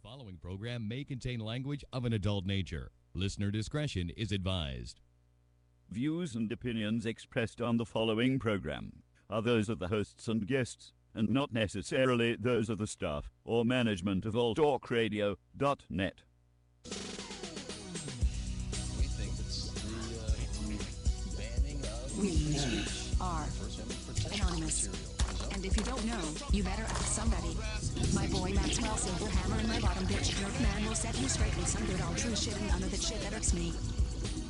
following program may contain language of an adult nature. Listener discretion is advised. Views and opinions expressed on the following program are those of the hosts and guests, and not necessarily those of the staff or management of alltalkradio.net. We think it's the banning of We are anonymous. And if you don't know, you better ask somebody. My boy Maxwell Silverhammer and my bottom bitch jerk man will set you straight with some good old true shit and none of the shit that irks me.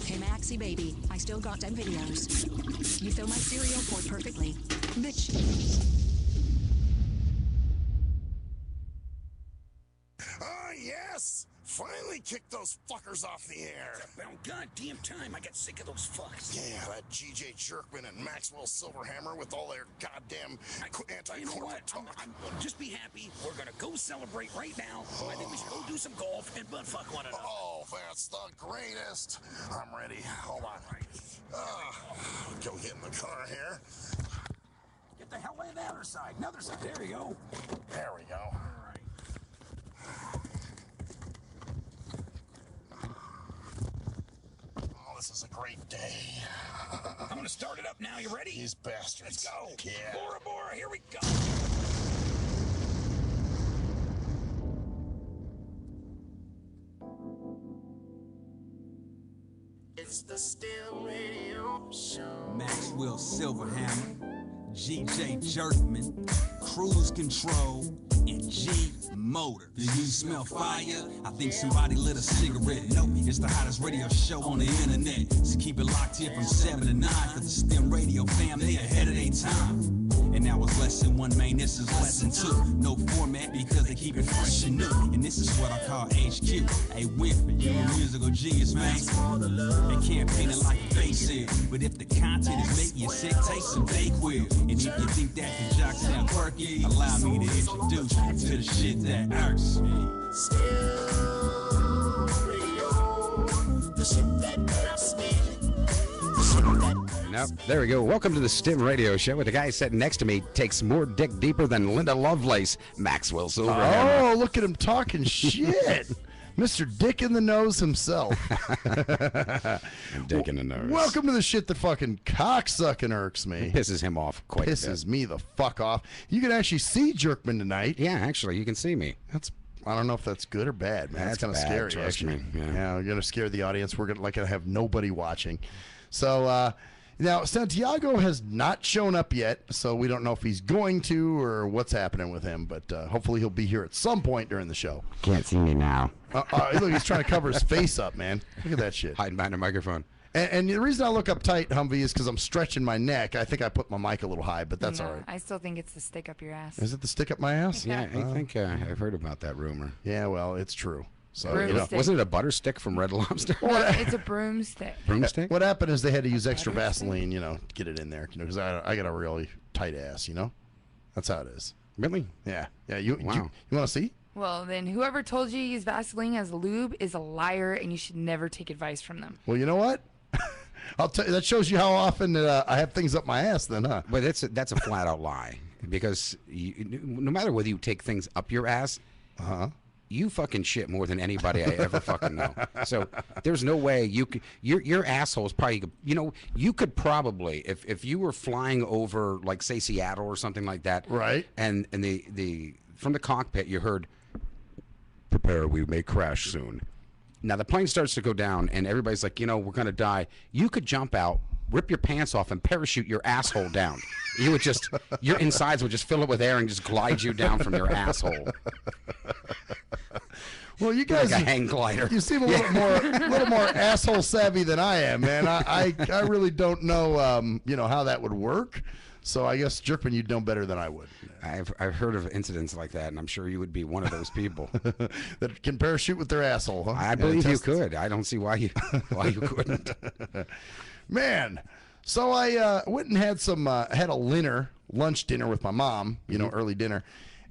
Hey Maxie baby, I still got them videos. You fill my cereal port perfectly. Bitch. Ah, yes! Finally kicked those fuckers off the air. It's about goddamn time. I got sick of those fucks. Yeah, that G.J. Jerkman and Maxwell Silverhammer with all their goddamn anti-corporate You know what? talk. I'm just be happy. We're gonna go celebrate right now. I think we should go do some golf and butt fuck one another. Oh, that's the greatest. I'm ready. Hold on. Go get in the car here. Get the hell in the other side. Another side. There you go. There we go. All right. Oh, this is a great day. I'm gonna start it up now. You ready? These bastards. Let's go. Yeah. Bora Bora, here we go. It's the STIM Radio Show. Maxwell Silverhammer, G.J. Jerkman, Cruise Control, and G Motor. Do you smell fire? I think somebody lit a cigarette. No, it's the hottest radio show on the internet. So keep it locked here from 7 to 9 for the STIM Radio fam. They ahead of their time. And now it's lesson 1, man, this is lesson 2. No format because they keep it fresh and new. And this is what I call HQ. A win for you, a musical genius, man. They can't paint it like a face is. But if the content is making you sick, take some Dayquil. And if you think that the jock sound quirky, allow me to introduce you to the shit that irks me. STIM Radio, the shit that irks me. Nope. There we go. Welcome to the STIM Radio Show. With the guy sitting next to me takes more dick deeper than Linda Lovelace, Maxwell Silverhammer. Oh, look at him talking shit. Mr. Dick in the Nose himself. Dick in the nose. Welcome to the shit that fucking cocksucking irks me. It pisses him off quite a bit. Pisses me the fuck off. You can actually see Jerkman tonight. Yeah, actually, you can see me. I don't know if that's good or bad, man. That's kind of bad, scary, trust actually. me. Yeah. Yeah, we're gonna scare the audience. We're gonna have nobody watching. So now Santiago has not shown up yet, so we don't know if he's going to or what's happening with him. But hopefully he'll be here at some point during the show. Can't see me now. Look, he's trying to cover his face up, man. Look at that shit. Hiding behind a microphone. And the reason I look up tight, Humvee, is because I'm stretching my neck. I think I put my mic a little high, but that's all right. I still think it's the stick up your ass. Is it the stick up my ass? Yeah, I think I've heard about that rumor. Yeah, well, it's true. So wasn't it a butter stick from Red Lobster? No, it's a broomstick. Broomstick? What happened is they had to use extra Vaseline, to get it in there, because I got a really tight ass, That's how it is. Really? Yeah. Yeah. You want to see? Well, then whoever told you to use Vaseline as lube is a liar, and you should never take advice from them. Well, you know what? I'll tell you, that shows you how often I have things up my ass, then, huh? But that's a flat out lie, because no matter whether you take things up your ass, you fucking shit more than anybody I ever fucking know. So there's no way you could. Your asshole's probably. You could probably if you were flying over, like, say, Seattle or something like that, right? And the from the cockpit you heard, "Prepare, we may crash soon." Now the plane starts to go down, and everybody's like, we're gonna die. You could jump out, rip your pants off, and parachute your asshole down. You would just, your insides would just fill it with air and just glide you down from your asshole. Well, you guys, like a hang glider. You seem a little more asshole savvy than I am, man. I really don't know, how that would work. So I guess, Jerkman, you'd know better than I would. I've heard of incidents like that, and I'm sure you would be one of those people that can parachute with their asshole. Huh? I believe you could. I don't see why you couldn't. Man, so I went and had had a lunch dinner with my mom. Early dinner.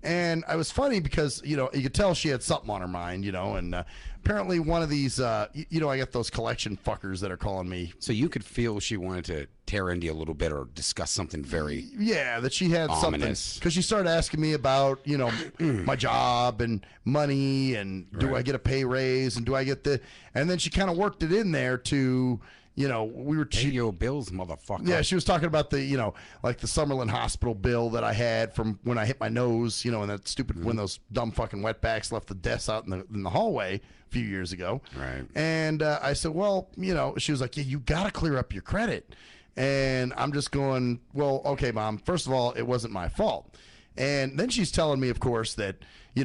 And I was funny because, you could tell she had something on her mind, and apparently one of these, I get those collection fuckers that are calling me. So you could feel she wanted to tear into you a little bit or discuss something very that she had ominous. something. Because she started asking me about, my job and money and do I get a pay raise and do I get and then she kind of worked it in there to, we were pay your bills, motherfucker. Yeah, she was talking about the, like the Summerlin Hospital bill that I had from when I hit my nose, and that stupid when those dumb fucking wetbacks left the desk out in the hallway a few years ago. Right. And I said, well, she was like, yeah, you got to clear up your credit. And I'm just going, well, okay, Mom. First of all, it wasn't my fault. And then she's telling me, of course, that, you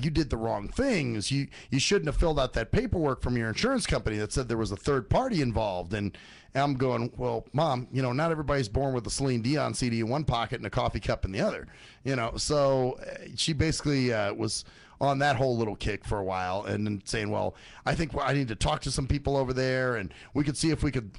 did the wrong things. You shouldn't have filled out that paperwork from your insurance company that said there was a third party involved. And I'm going, well, Mom, not everybody's born with a Celine Dion CD in one pocket and a coffee cup in the other. So she basically was on that whole little kick for a while and then saying, well, I think I need to talk to some people over there and we could see if we could,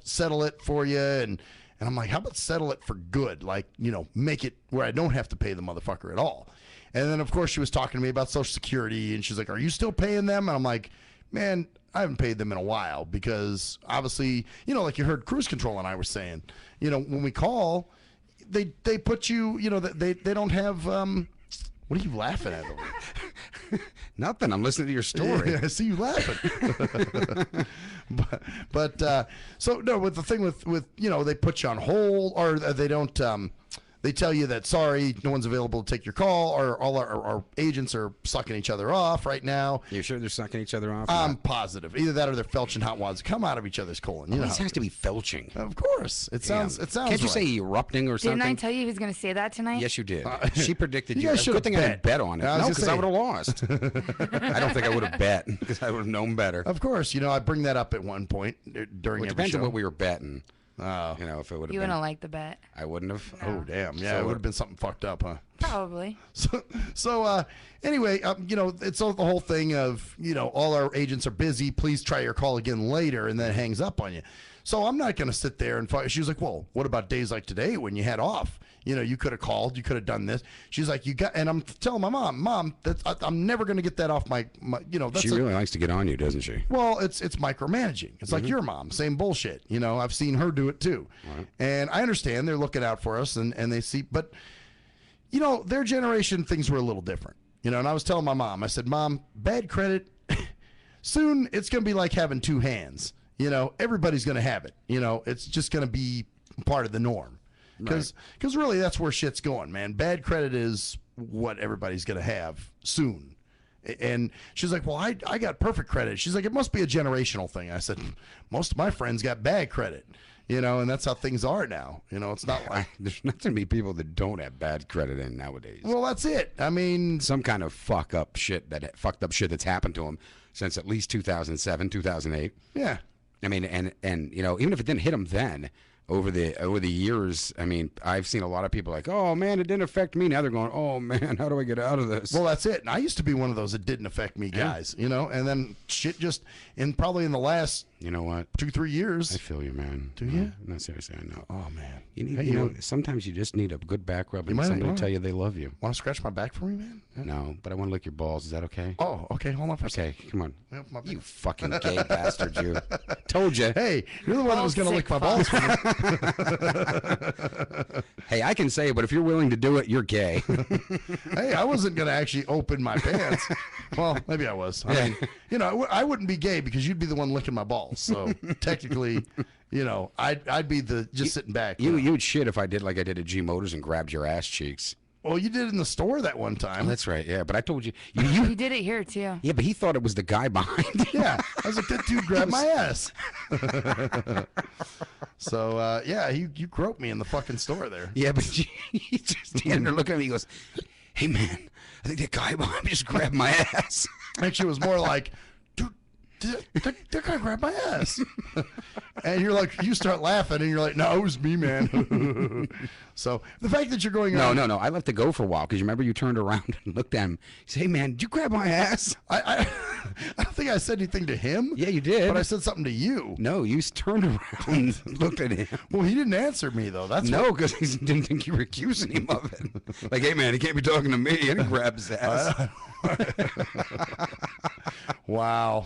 settle it for you. And I'm like, how about settle it for good? Like, make it where I don't have to pay the motherfucker at all. And then, of course, she was talking to me about Social Security, and she's like, are you still paying them? And I'm like, man, I haven't paid them in a while because obviously, like you heard Cruise Control and I were saying, when we call, they put you, they don't have, what are you laughing at over there? Nothing. I'm listening to your story. Yeah, I see you laughing. but so no, with the thing with they put you on hold or they don't they tell you that sorry, no one's available to take your call, or all our agents are sucking each other off right now. You sure they're sucking each other off? I'm positive. Either that or they're felching hot wads come out of each other's colon. Always has to be felching. Of course, it sounds. It sounds. Can't you right. say erupting or something? Didn't I tell you he was going to say that tonight? Yes, you did. She predicted you you. guys Good thing I didn't bet. bet on it. I was No, gonna because say- I would have lost. I don't think I would have bet because I would have known better. Of course, I bring that up at one point during Well, it every depends show. on what we were betting. Oh. If it would have You been. wouldn't like the bet. I wouldn't have. Oh damn! Yeah, So it would have been something fucked up, huh? Probably. So anyway, it's all the whole thing of all our agents are busy. Please try your call again later, and then hangs up on you. So I'm not going to sit there and fight. She was like, well, what about days like today when you had off? You could have called, you could have done this. She's like, and I'm telling my mom, I'm never going to get that off my that's She really likes to get on you, doesn't she? well, it's micromanaging. It's like your mom, same bullshit. I've seen her do it too. Right. And I understand they're looking out for us and they see, but their generation, things were a little different. And I was telling my mom, I said, Mom, bad credit, soon it's going to be like having two hands. Everybody's going to have it. It's just going to be part of the norm. Because really that's where shit's going, man. Bad credit is what everybody's going to have soon. And she's like, well, I got perfect credit. She's like, it must be a generational thing. I said, most of my friends got bad credit, and that's how things are now. It's not like there's not going to be people that don't have bad credit in nowadays. Well, that's it. I mean, some kind of fucked up shit that's happened to them since at least 2007, 2008. Yeah. I mean, and even if it didn't hit them then, over the years, I mean, I've seen a lot of people like, oh man, it didn't affect me. Now they're going, oh man, how do I get out of this? Well, that's it. And I used to be one of those that didn't affect me guys, and then shit just probably in the last, you know what, 2-3 years. I feel you, man. Do you? No, seriously, I know. Oh man, you need, sometimes you just need a good back rub and somebody to tell you they love you. Want to scratch my back for me, man? No, but I want to lick your balls. Is that okay? Oh, okay. Hold on for a Okay, second. come on. Yep, my bad. You fucking gay bastard, you. Told you. Hey, you're the one that was going to lick my balls for me. Hey, I can say it, but if you're willing to do it, you're gay. Hey, I wasn't going to actually open my pants. Well, maybe I was. I mean, I wouldn't be gay because you'd be the one licking my balls. So technically, I'd be just sitting back. You'd shit if I did like I did at G Motors and grabbed your ass cheeks. Well, you did it in the store that one time. Oh, that's right, yeah. But I told you. You did it here, too. Yeah, but he thought it was the guy behind you. Yeah. I was like, that dude grabbed my ass. So, you groped me in the fucking store there. Yeah, but he just standing there looking at me. He goes, hey, man, I think that guy behind me just grabbed my ass. Actually, it was more like, dude, that guy grabbed my ass. And you're like, you start laughing, and you're like, no, it was me, man. So the fact that you're going No. I left it go for a while because you remember you turned around and looked at him. You said, hey, man, did you grab my ass? I don't think I said anything to him. Yeah, you did. But I said something to you. No, you turned around and looked at him. Well, he didn't answer me, though. That's No, because he didn't think you were accusing him of it. Like, hey, man, he can't be talking to me. And he grabs his ass. Wow.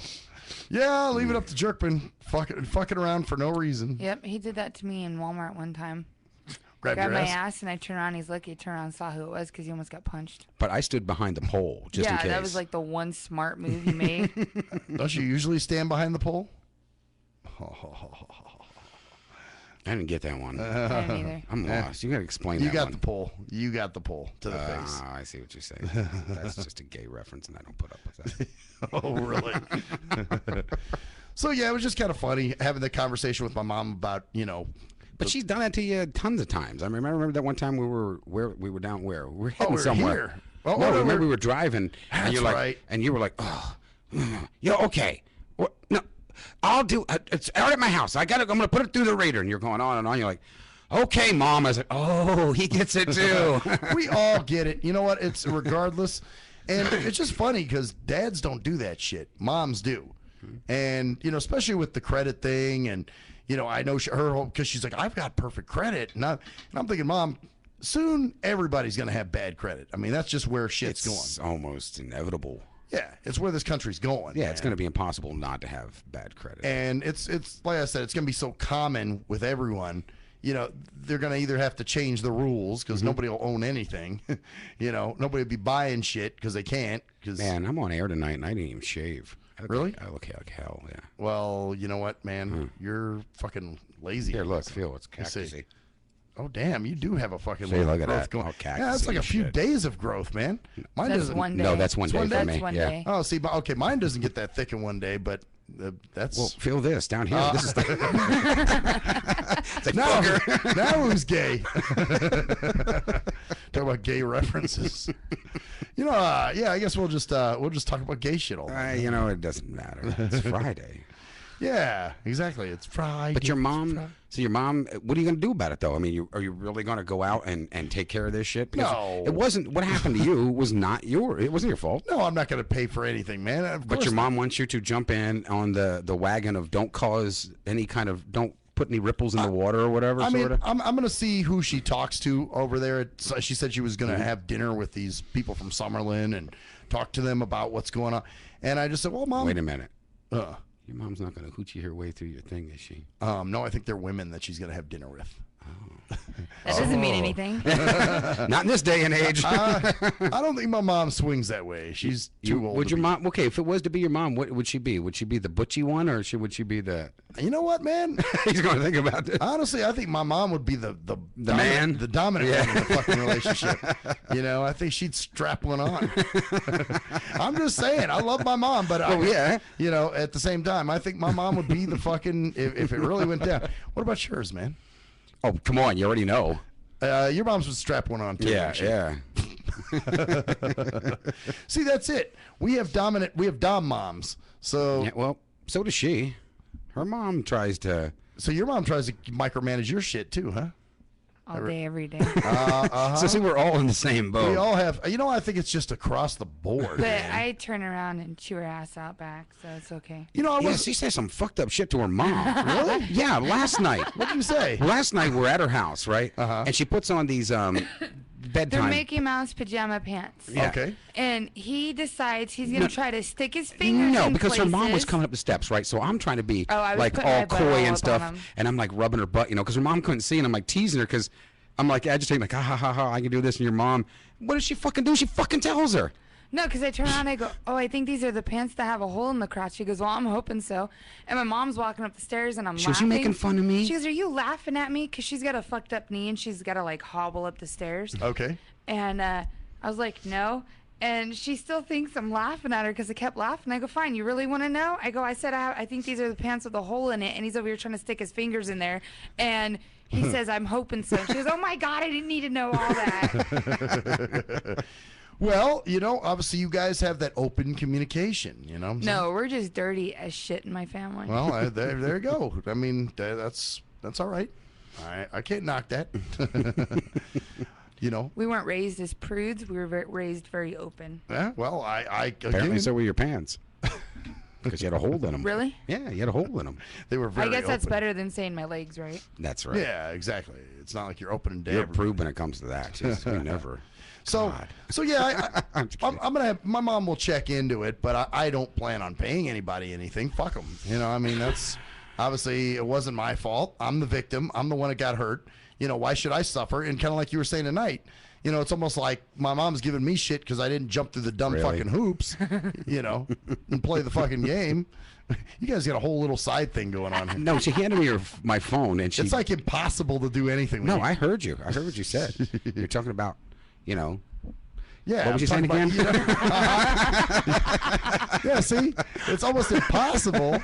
Yeah, leave it up to Jerkman. Fucking around for no reason. Yep, he did that to me in Walmart one time. Grabbed Grabbed your my ass? ass, and I turned around. He's lucky I turned around and saw who it was because he almost got punched. But I stood behind the pole just in Yeah, case. that was like the one smart move he made. Don't you usually stand behind the pole? I didn't get that one. I didn't either. I'm lost. You got to explain You that got one. the pole. You got the pole to the face. I see what you're saying. That's just a gay reference, and I don't put up with that. Oh, really? So, yeah, it was just kind of funny having the conversation with my mom about, But she's done that to you tons of times. I remember that one time we were down where we were heading somewhere. Here. Oh, no, no, remember we were driving, and you're like, right. and you were like, oh, yeah, okay, no, I'll do. It's out at my house. I'm gonna put it through the radar, and you're going on and on. You're like, okay, Mom. I was like, oh, he gets it too. We all get it. You know what? It's regardless, and it's just funny because dads don't do that shit. Moms do, and especially with the credit thing and. I know her whole because she's like, I've got perfect credit, and I'm thinking, Mom, soon everybody's gonna have bad credit. I mean, that's just where shit's going. It's almost inevitable. Yeah, it's where this country's going. Yeah, it's going to be impossible not to have bad credit. And it's like I said, it's gonna be so common with everyone. They're gonna either have to change the rules because nobody will own anything. Nobody will be buying shit because they can't. Man, I'm on air tonight and I didn't even shave. Really? I look like hell, yeah. Well, you know what, man? You're fucking lazy. Here, look, feel it's Let's see. cactusy. Oh, damn, you do have a fucking See, little look at growth that. going. All Yeah, that's like a cactusy few shit. days of growth, man. Mine That's doesn't. one day. No, that's one day for That's me. one Yeah. day. Oh, see, okay, mine doesn't get that thick in one day, but that's. Well, feel this down here. This is it's like now, booger. now who's gay? Talk about gay references. Yeah, I guess we'll just talk about gay shit all night. It doesn't matter. It's Friday. Yeah, exactly. It's Friday. But your It's mom, Friday. so your mom, what are you going to do about it, though? I mean, are you really going to go out and take care of this shit? Because No. it wasn't, what happened to you was not it wasn't your fault. No, I'm not going to pay for anything, man. Of But course your not. mom wants you to jump in on the wagon of don't put any ripples in the water or whatever. I mean, sort of. I'm going to see who she talks to over there. She said she was going to Mm-hmm. have dinner with these people from Summerlin and talk to them about what's going on. And I just said, well, Mom. Wait a minute. Uh, Your mom's not going to hoochie her way through your thing, is she? no, I think they're women that she's going to have dinner with. That doesn't mean anything. Not in this day and age. I don't think my mom swings that way. She's too old. Would to your be- mom? Okay, if it was to be your mom, what would she be? Would she be the butchy one, or would she be the? You know what, man? He's going to think about this. Honestly, I think my mom would be the man? the dominant one in the fucking relationship. I think she'd strap one on. I'm just saying, I love my mom, but yeah. At the same time, I think my mom would be the fucking if it really went down. What about yours, man? Oh, come on, you already know. Your mom's would strap one on too. Yeah, actually. yeah. See, that's it. We have dom moms. So Yeah, well, so does she. Her mom tries to. so your mom tries to micromanage your shit too, huh? All day, every day. So see, we're all in the same boat. We all have. I think it's just across the board. But I turn around and chew her ass out back, so it's okay. I Yeah, was. she says some fucked up shit to her mom. Really? Yeah, last night. What did you say? Last night we're at her house, right? And she puts on these They're bedtime. Mickey Mouse pajama pants. Yeah. Okay. And he decides he's going to try to stick his fingers No, in because her mom was places. coming up the steps, right? So I'm trying to be Oh, I was like putting my all butt coy all and up stuff, on him. and I'm like rubbing her butt, because her mom couldn't see, and I'm like teasing her because I'm like agitating, like, ha ha ha ha, I can do this, and your mom, what does she fucking do? She fucking tells her. No, because I turn around and I go, oh, I think these are the pants that have a hole in the crotch. She goes, well, I'm hoping so. And my mom's walking up the stairs and I'm She was, laughing. you making fun of me? She goes, are you laughing at me? Because she's got a fucked up knee and she's got to like hobble up the stairs. Okay. And I was like, no. And she still thinks I'm laughing at her because I kept laughing. I go, fine, you really want to know? I said, I think these are the pants with a hole in it. And he's over here trying to stick his fingers in there. And he says, I'm hoping so. And she goes, oh my God, I didn't need to know all that. Well, obviously you guys have that open communication. What I'm saying? No, we're just dirty as shit in my family. Well, there you go. I mean, that's all right. I can't knock that. We weren't raised as prudes. We were raised very open. Yeah. Well, I Apparently, again, so were your pants. because you had a hole in them. Really? Yeah, you had a hole in them. They were very I guess that's open. better than saying my legs, right? That's right. Yeah, exactly. It's not like you're opening to You're everybody. proved when it comes to that. Just, you never. So, God. so yeah, I'm gonna have my mom will check into it, but I don't plan on paying anybody anything. Fuck them. You know, I mean, that's obviously it wasn't my fault. I'm the victim. I'm the one that got hurt. You know, why should I suffer? And kind of like you were saying tonight, you know, it's almost like my mom's giving me shit because I didn't jump through the dumb Really? fucking hoops, you know, and play the fucking game. You guys got a whole little side thing going on here. No, she handed me my phone, and she. It's like impossible to do anything with No, you. I heard you. I heard what you said. You're talking about, you know. Yeah. What was you I'm saying again? talking about, you know, yeah, see? It's almost impossible.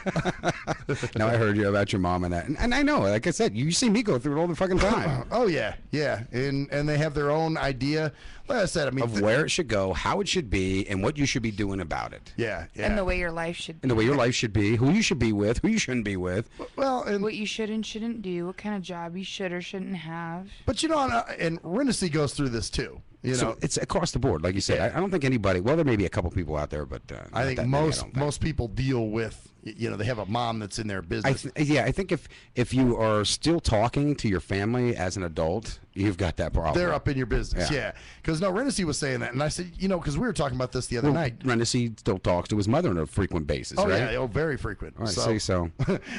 No, I heard you about your mom and that. And I know, like I said, you see me go through it all the fucking time. Oh, yeah, yeah. And they have their own idea. Like I said, I mean. Of where it should go, how it should be, and what you should be doing about it. Yeah, yeah. And the way your life should be. And the way your life should be, who you should be with, who you shouldn't be with. Well, and, what you should and shouldn't do, what kind of job you should or shouldn't have. but you know, and Renaissance goes through this too. You know, So it's across the board, like you said. Yeah. I don't think anybody. Well, there may be a couple people out there, but I not think that many, I don't think. most people deal with, you know, they have a mom that's in their business. I think if you are still talking to your family as an adult, you've got that problem. They're up in your business, Yeah. yeah. Because no, Renaissance was saying that, and I said, you know, because we were talking about this the other night. Renaissance still talks to his mother on a frequent basis, Oh right? yeah, oh, very frequent. All right, say so.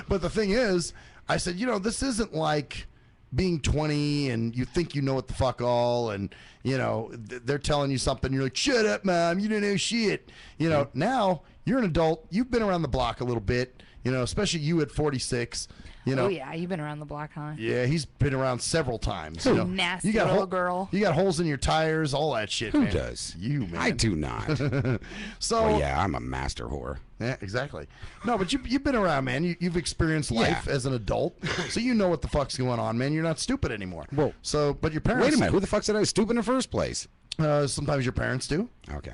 But the thing is, I said, you know, this isn't like being 20 and you think you know what the fuck all, and you know they're telling you something, you're like, shut up, mom, you don't know shit. You know, now you're an adult, you've been around the block a little bit, you know, especially you at 46. You know, Oh yeah, you've been around the block, huh? yeah, he's been around several times. You You know, nasty you got little girl. You got holes in your tires, all that shit. Who man. does? You, man. I do not. So Well, yeah, I'm a master whore. yeah, exactly. No, but you've been around, man. You've experienced life Yeah. as an adult, so you know what the fuck's going on, man. You're not stupid anymore. Well, so, but your parents. Wait a minute. Who the fuck said I was stupid in the first place? Sometimes your parents do. Okay.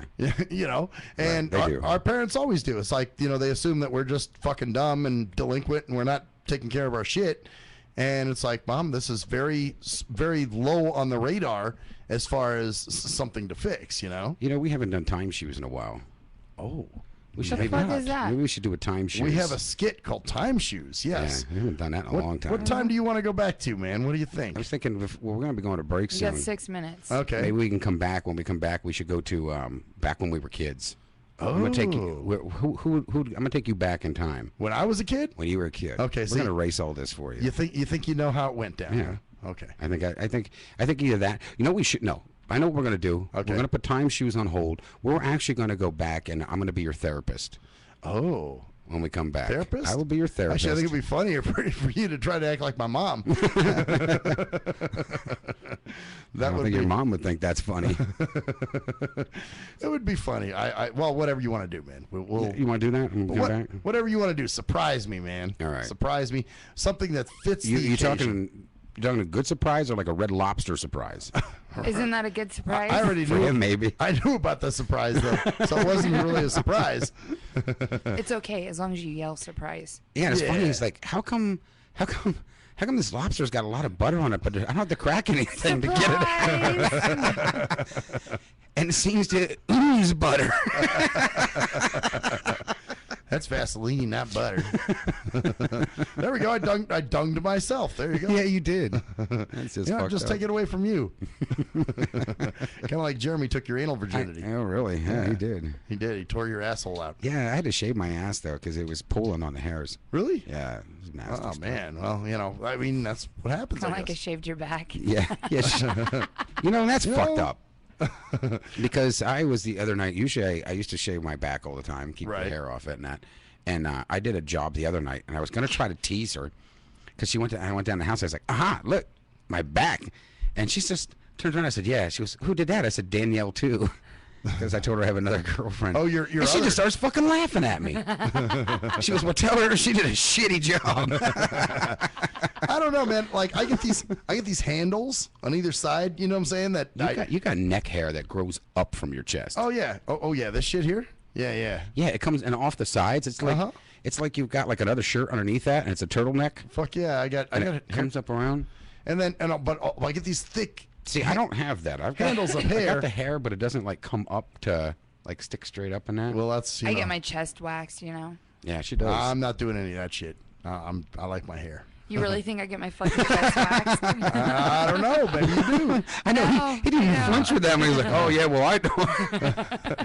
You know, and Right, they do. our parents always do. It's like, you know, they assume that we're just fucking dumb and delinquent and we're not taking care of our shit. And it's like, Mom, this is very, very low on the radar as far as something to fix, you know? You know, we haven't done time shoes in a while. Oh. We should the maybe, fuck is that? Maybe we should do a time shoes. We have a skit called Time Shoes, yes. Yeah, we haven't done that in a long time. What time do you want to go back to, man? What do you think? I was thinking, well, we're going to be going to break You soon. got 6 minutes. Okay. Maybe we can come back. When we come back, we should go to back when we were kids. I'm gonna take you. Who? I'm gonna take you back in time When I was a kid? when you were a kid. Okay, we're see- gonna erase all this for you. You think you know how it went down? Yeah. Huh? Okay. I think either that. You know, we should. No, I know what we're gonna do. Okay. We're gonna put time shoes on hold. We're actually gonna go back, and I'm gonna be your therapist Oh. when we come back. Therapist? I will be your therapist. Actually, I think it'd be funnier for you to try to act like my mom. I don't think your mom would think that's funny. It would be funny. Well, whatever you want to do, man. We'll You want to do that? And come back? whatever you want to do. Surprise me, man. All right. Surprise me. Something that fits the You occasion. talking a good surprise or like a Red Lobster surprise? Isn't that a good surprise? I already For knew. him, maybe. I knew about the surprise though, so it wasn't really a surprise. It's okay as long as you yell surprise. Yeah, and it's funny. Yeah. It's like, how come this lobster's got a lot of butter on it, but I don't have to crack anything to get it out? And it seems to ooze butter. That's Vaseline, not butter. There we go. I dunged myself. There you go. Yeah, you did. That's just fucked just up. take it away from you. Kind of like Jeremy took your anal virginity. Oh, really? Yeah, he did. He did. He tore your asshole out. Yeah, I had to shave my ass though because it was pulling on the hairs. Really? Yeah, it was nasty. Oh stuff. man. Well, you know, I mean, that's what happens. Kind I of like I guess. shaved your back. Yeah, you know, that's You fucked know? up. Because I was the other night. Usually, I used to shave my back all the time, keep Right. the hair off it and that. And I did a job the other night, and I was gonna try to tease her because I went down the house. I was like, "Aha! Look, my back!" And she just turned around. I said, "Yeah." She goes, "Who did that?" I said, "Danielle too." Because I told her I have another girlfriend. Oh, your and she other- just starts fucking laughing at me. She goes, "Well, tell her she did a shitty job." I don't know, man. Like I get these handles on either side. You know what I'm saying? That You got neck hair that grows up from your chest. Oh yeah. Oh yeah. This shit here. Yeah, yeah. Yeah, it comes and off the sides. It's like Uh-huh. it's like you've got like another shirt underneath that, and it's a turtleneck. Fuck yeah. I got And it. it comes up around. And then I get these thick. See, I don't have that. I've got Handles of I hair. got the hair, but it doesn't like come up to like stick straight up in that. Well, that's I get my chest waxed, you know. Yeah, she does. I'm not doing any of that shit. I like my hair. You really think I get my fucking face waxed? I don't know. Maybe you do. I know. He didn't even flinch with that when he was like, oh, yeah, well, I don't.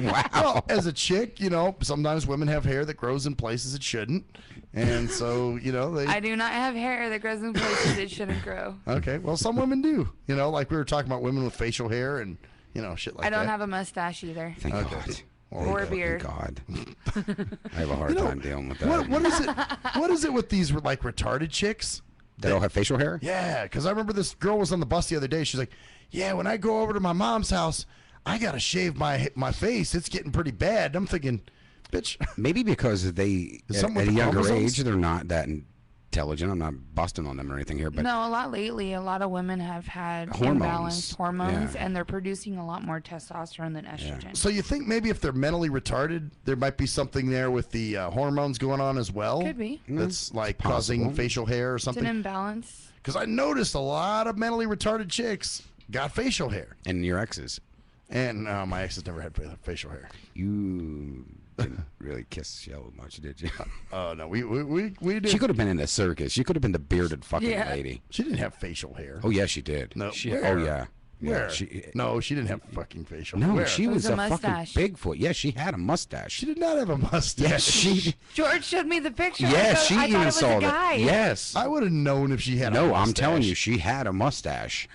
Wow. Well, as a chick, sometimes women have hair that grows in places it shouldn't. And so, they... I do not have hair that grows in places it shouldn't grow. Okay. Well, some women do. Like we were talking about women with facial hair and, shit like that. I don't have a mustache either. Thank God. Or a beard. God. I have a hard time dealing with that. What is it with these retarded chicks that all have facial hair? Yeah, because I remember this girl was on the bus the other day. She's like, "Yeah, when I go over to my mom's house, I gotta shave my face. It's getting pretty bad." And I'm thinking, bitch. Maybe because they at a younger age they're not that intelligent. I'm not busting on them or anything here, but no, a lot of women have had hormones. imbalanced hormones, and they're producing a lot more testosterone than estrogen. Yeah. So you think maybe if they're mentally retarded, there might be something there with the hormones going on as well? Could be. That's like causing facial hair or something. It's an imbalance. Because I noticed a lot of mentally retarded chicks got facial hair. And your exes. And my exes never had facial hair. You didn't really kiss Shell much, did you? Oh, no. We did. She could have been in the circus. She could have been the bearded fucking lady. She didn't have facial hair. Oh, yeah, she did. No. Oh, yeah. Where? Yeah, no, she didn't have fucking facial. No, Where? she was a fucking mustache. Bigfoot. Yeah, she had a mustache. She did not have a mustache. Yes, she. George showed me the picture. Yeah, I she thought it even was saw a guy. that. Yes. I would have known if she had a mustache. No, I'm telling you, she had a mustache.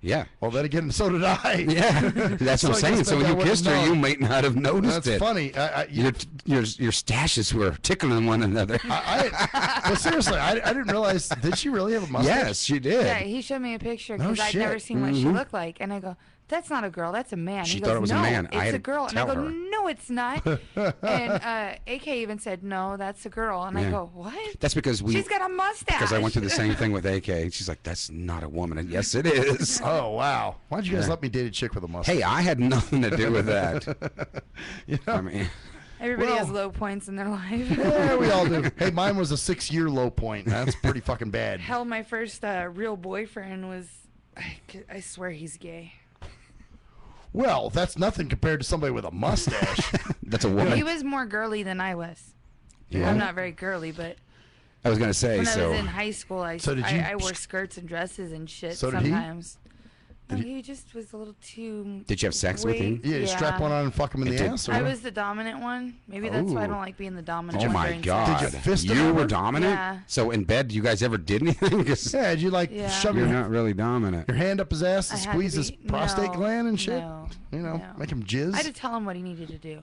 Yeah. Well, then again, so did I. Yeah, that's what I'm saying. So when you kissed her, you might not have noticed it. That's funny. Your stashes were tickling one another. But seriously, I didn't realize. Did she really have a mustache? Yes, she did. Yeah, he showed me a picture No because I'd never shit. seen what she looked like, and I go, "That's not a girl. That's a man." She He thought goes, it was a "No, man. I it's had a to girl." And I tell go, her. "No, it's not." And AK even said, "No, that's a girl." And I Yeah. go, "What?" That's because She's got a mustache. Because I went through the same thing with AK. And she's like, "That's not a woman." And yes, it is. Oh wow! Why'd you guys let me date a chick with a mustache? Hey, I had nothing to do with that. I mean, Everybody has low points in their life. Yeah, we all do. Hey, mine was a 6-year low point. That's pretty fucking bad. Hell, my first real boyfriend was, I swear he's gay. Well, that's nothing compared to somebody with a mustache. that's a woman. He was more girly than I was. Yeah. I'm not very girly, but I was gonna say when so. I was in high school, I wore skirts and dresses and shit So did he? sometimes. No, he just was a little too. Did you have sex with him? Yeah, you strap one on and fuck him in the ass? Or I what? was the dominant one. Maybe that's why I don't like being the dominant Oh one. my during God! sex. Did you fist him You ever? were dominant. Yeah. So in bed, you guys ever did anything? 'Cause Yeah, did you Yeah. shove you're your, not really dominant. your hand up his ass and I had to squeeze his be- prostate no, gland and shit? no, no. no. Make him jizz? I had to tell him what he needed to do.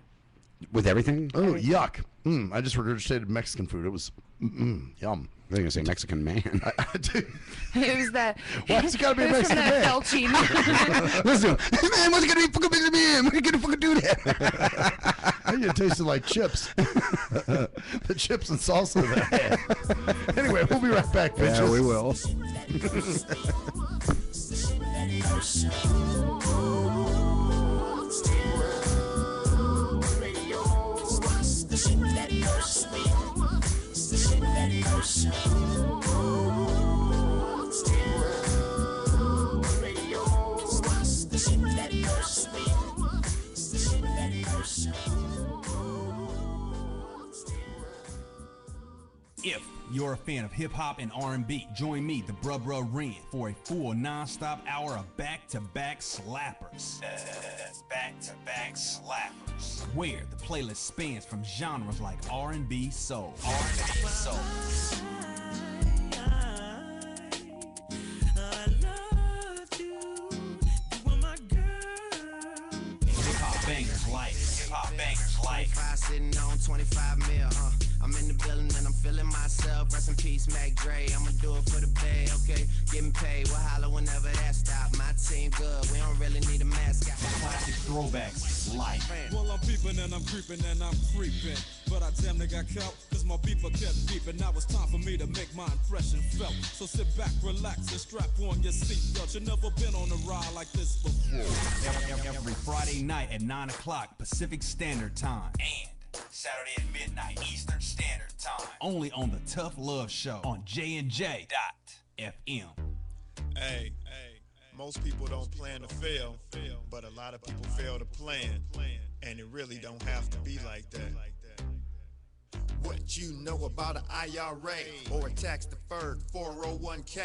With everything? Oh, yuck. I just regurgitated Mexican food. It was yum. I was gonna say Mexican man. It was that. Why's it gotta be a it was from Mexican that man? felching. Listen, man, what's it gonna be fucking Mexican man? What are you gonna fucking do that? I think it tasted like chips. The chips and salsa that I had. Anyway, we'll be right back, bitches. Yeah, we will. If you're a fan of hip-hop and R&B, join me, the Bruh Ren, for a full non-stop hour of back-to-back slappers. That's back-to-back slappers. Where the playlist spans from genres like R&B, soul, R&B, soul. Hip-hop bangers like 25 sitting on 25 mil, I'm in the building and I'm feeling myself. Rest in peace, Mac Dre. I'ma do it for the pay, okay? Getting paid, we'll holler whenever that stop. My team good, we don't really need a mascot. classic throwbacks like Well, I'm peeping and I'm creeping and I'm creeping. But I damn near got caught, cause my beeper kept beeping. Now it's time for me to make my impression felt. So sit back, relax, and strap on your seatbelt. You've never been on a ride like this before. every Friday night at 9 o'clock Pacific Standard Time. And Saturday at midnight Eastern Standard Time. Only on the Tough Love Show on JNJ.FM. Hey, most people don't plan to fail, but a lot of people fail to plan. And it really don't have to be like that. What you know about an IRA or a tax deferred 401k?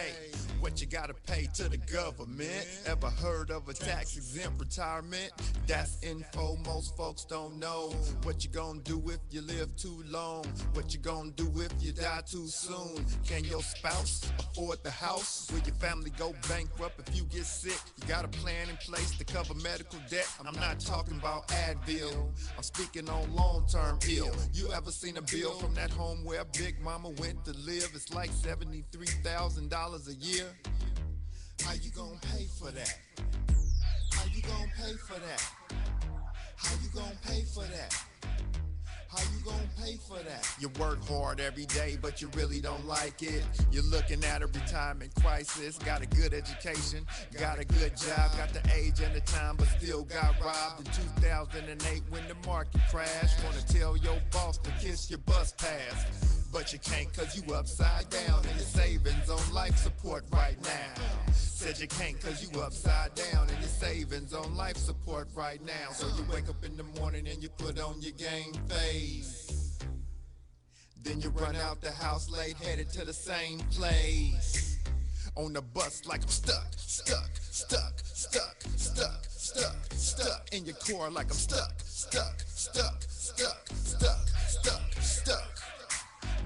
What you gotta pay to the government? Ever heard of a tax exempt retirement? That's info most folks don't know. What you gonna do if you live too long? What you gonna do if you die too soon? Can your spouse afford the house? Will your family go bankrupt if you get sick? You got a plan in place to cover medical debt? I'm not talking about Advil, I'm speaking on long-term ill. You ever seen a bill from that home where Big Mama went to live? It's like $73,000 a year. How you gonna pay for that? How you gonna pay for that? How you gonna pay for that? How you gonna pay for that? You work hard every day, but you really don't like it. You're looking at a retirement crisis. Got a good education, got a good job, got the age and the time, but still got robbed in 2008 when the market crashed. Wanna tell your boss to kiss your bus pass, but you can't cause you upside down and your savings on life support right now. Said you can't cause you upside down and your savings on life support right now. So you wake up in the morning and you put on your game face. Then you run out the house late, headed to the same place. On the bus like I'm stuck. In your car like I'm stuck.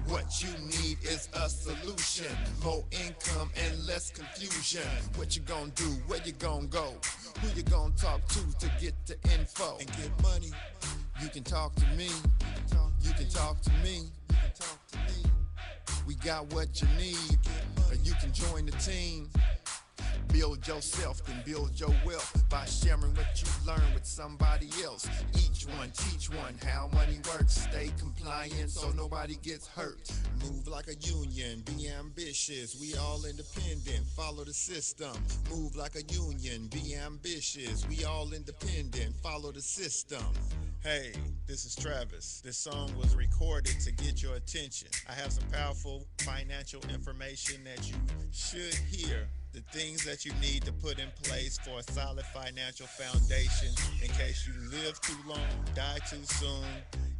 What you need is a solution, more income and less confusion. What you gonna do, where you gonna go, who you gonna talk to get the info and get money? You can talk to me, you can talk to me, we got what you need, or you can join the team. Build yourself, then build your wealth by sharing what you learn with somebody else. Each one, teach one how money works. Stay compliant so nobody gets hurt. Move like a union, be ambitious. We all independent, follow the system. Move like a union, be ambitious. We all independent, follow the system. Hey, this is Travis. This song was recorded to get your attention. I have some powerful financial information that you should hear. The things that you need to put in place for a solid financial foundation in case you live too long, die too soon,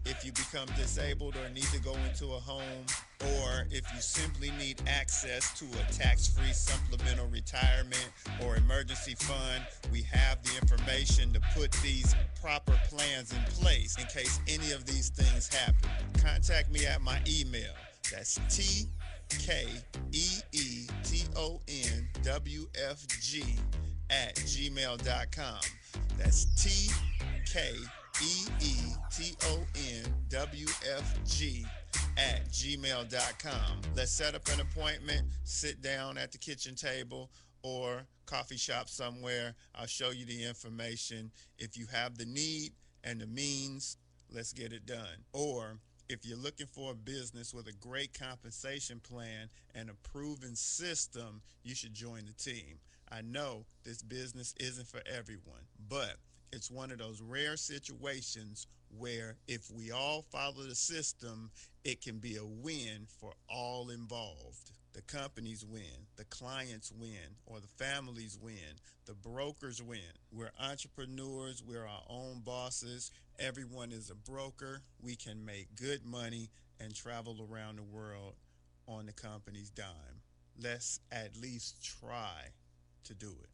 if you become disabled or need to go into a home, or if you simply need access to a tax-free supplemental retirement or emergency fund. We have the information to put these proper plans in place in case any of these things happen. Contact me at my email. That's TKEETONWFG@gmail.com. That's TKEETONWFG@gmail.com. Let's set up an appointment, sit down at the kitchen table or coffee shop somewhere. I'll show you the information. If you have the need and the means, let's get it done. Or if you're looking for a business with a great compensation plan and a proven system, you should join the team. I know this business isn't for everyone, but it's one of those rare situations where if we all follow the system, it can be a win for all involved. The companies win, the clients win, or the families win, the brokers win. We're entrepreneurs, we're our own bosses. Everyone is a broker. We can make good money and travel around the world on the company's dime. Let's at least try to do it.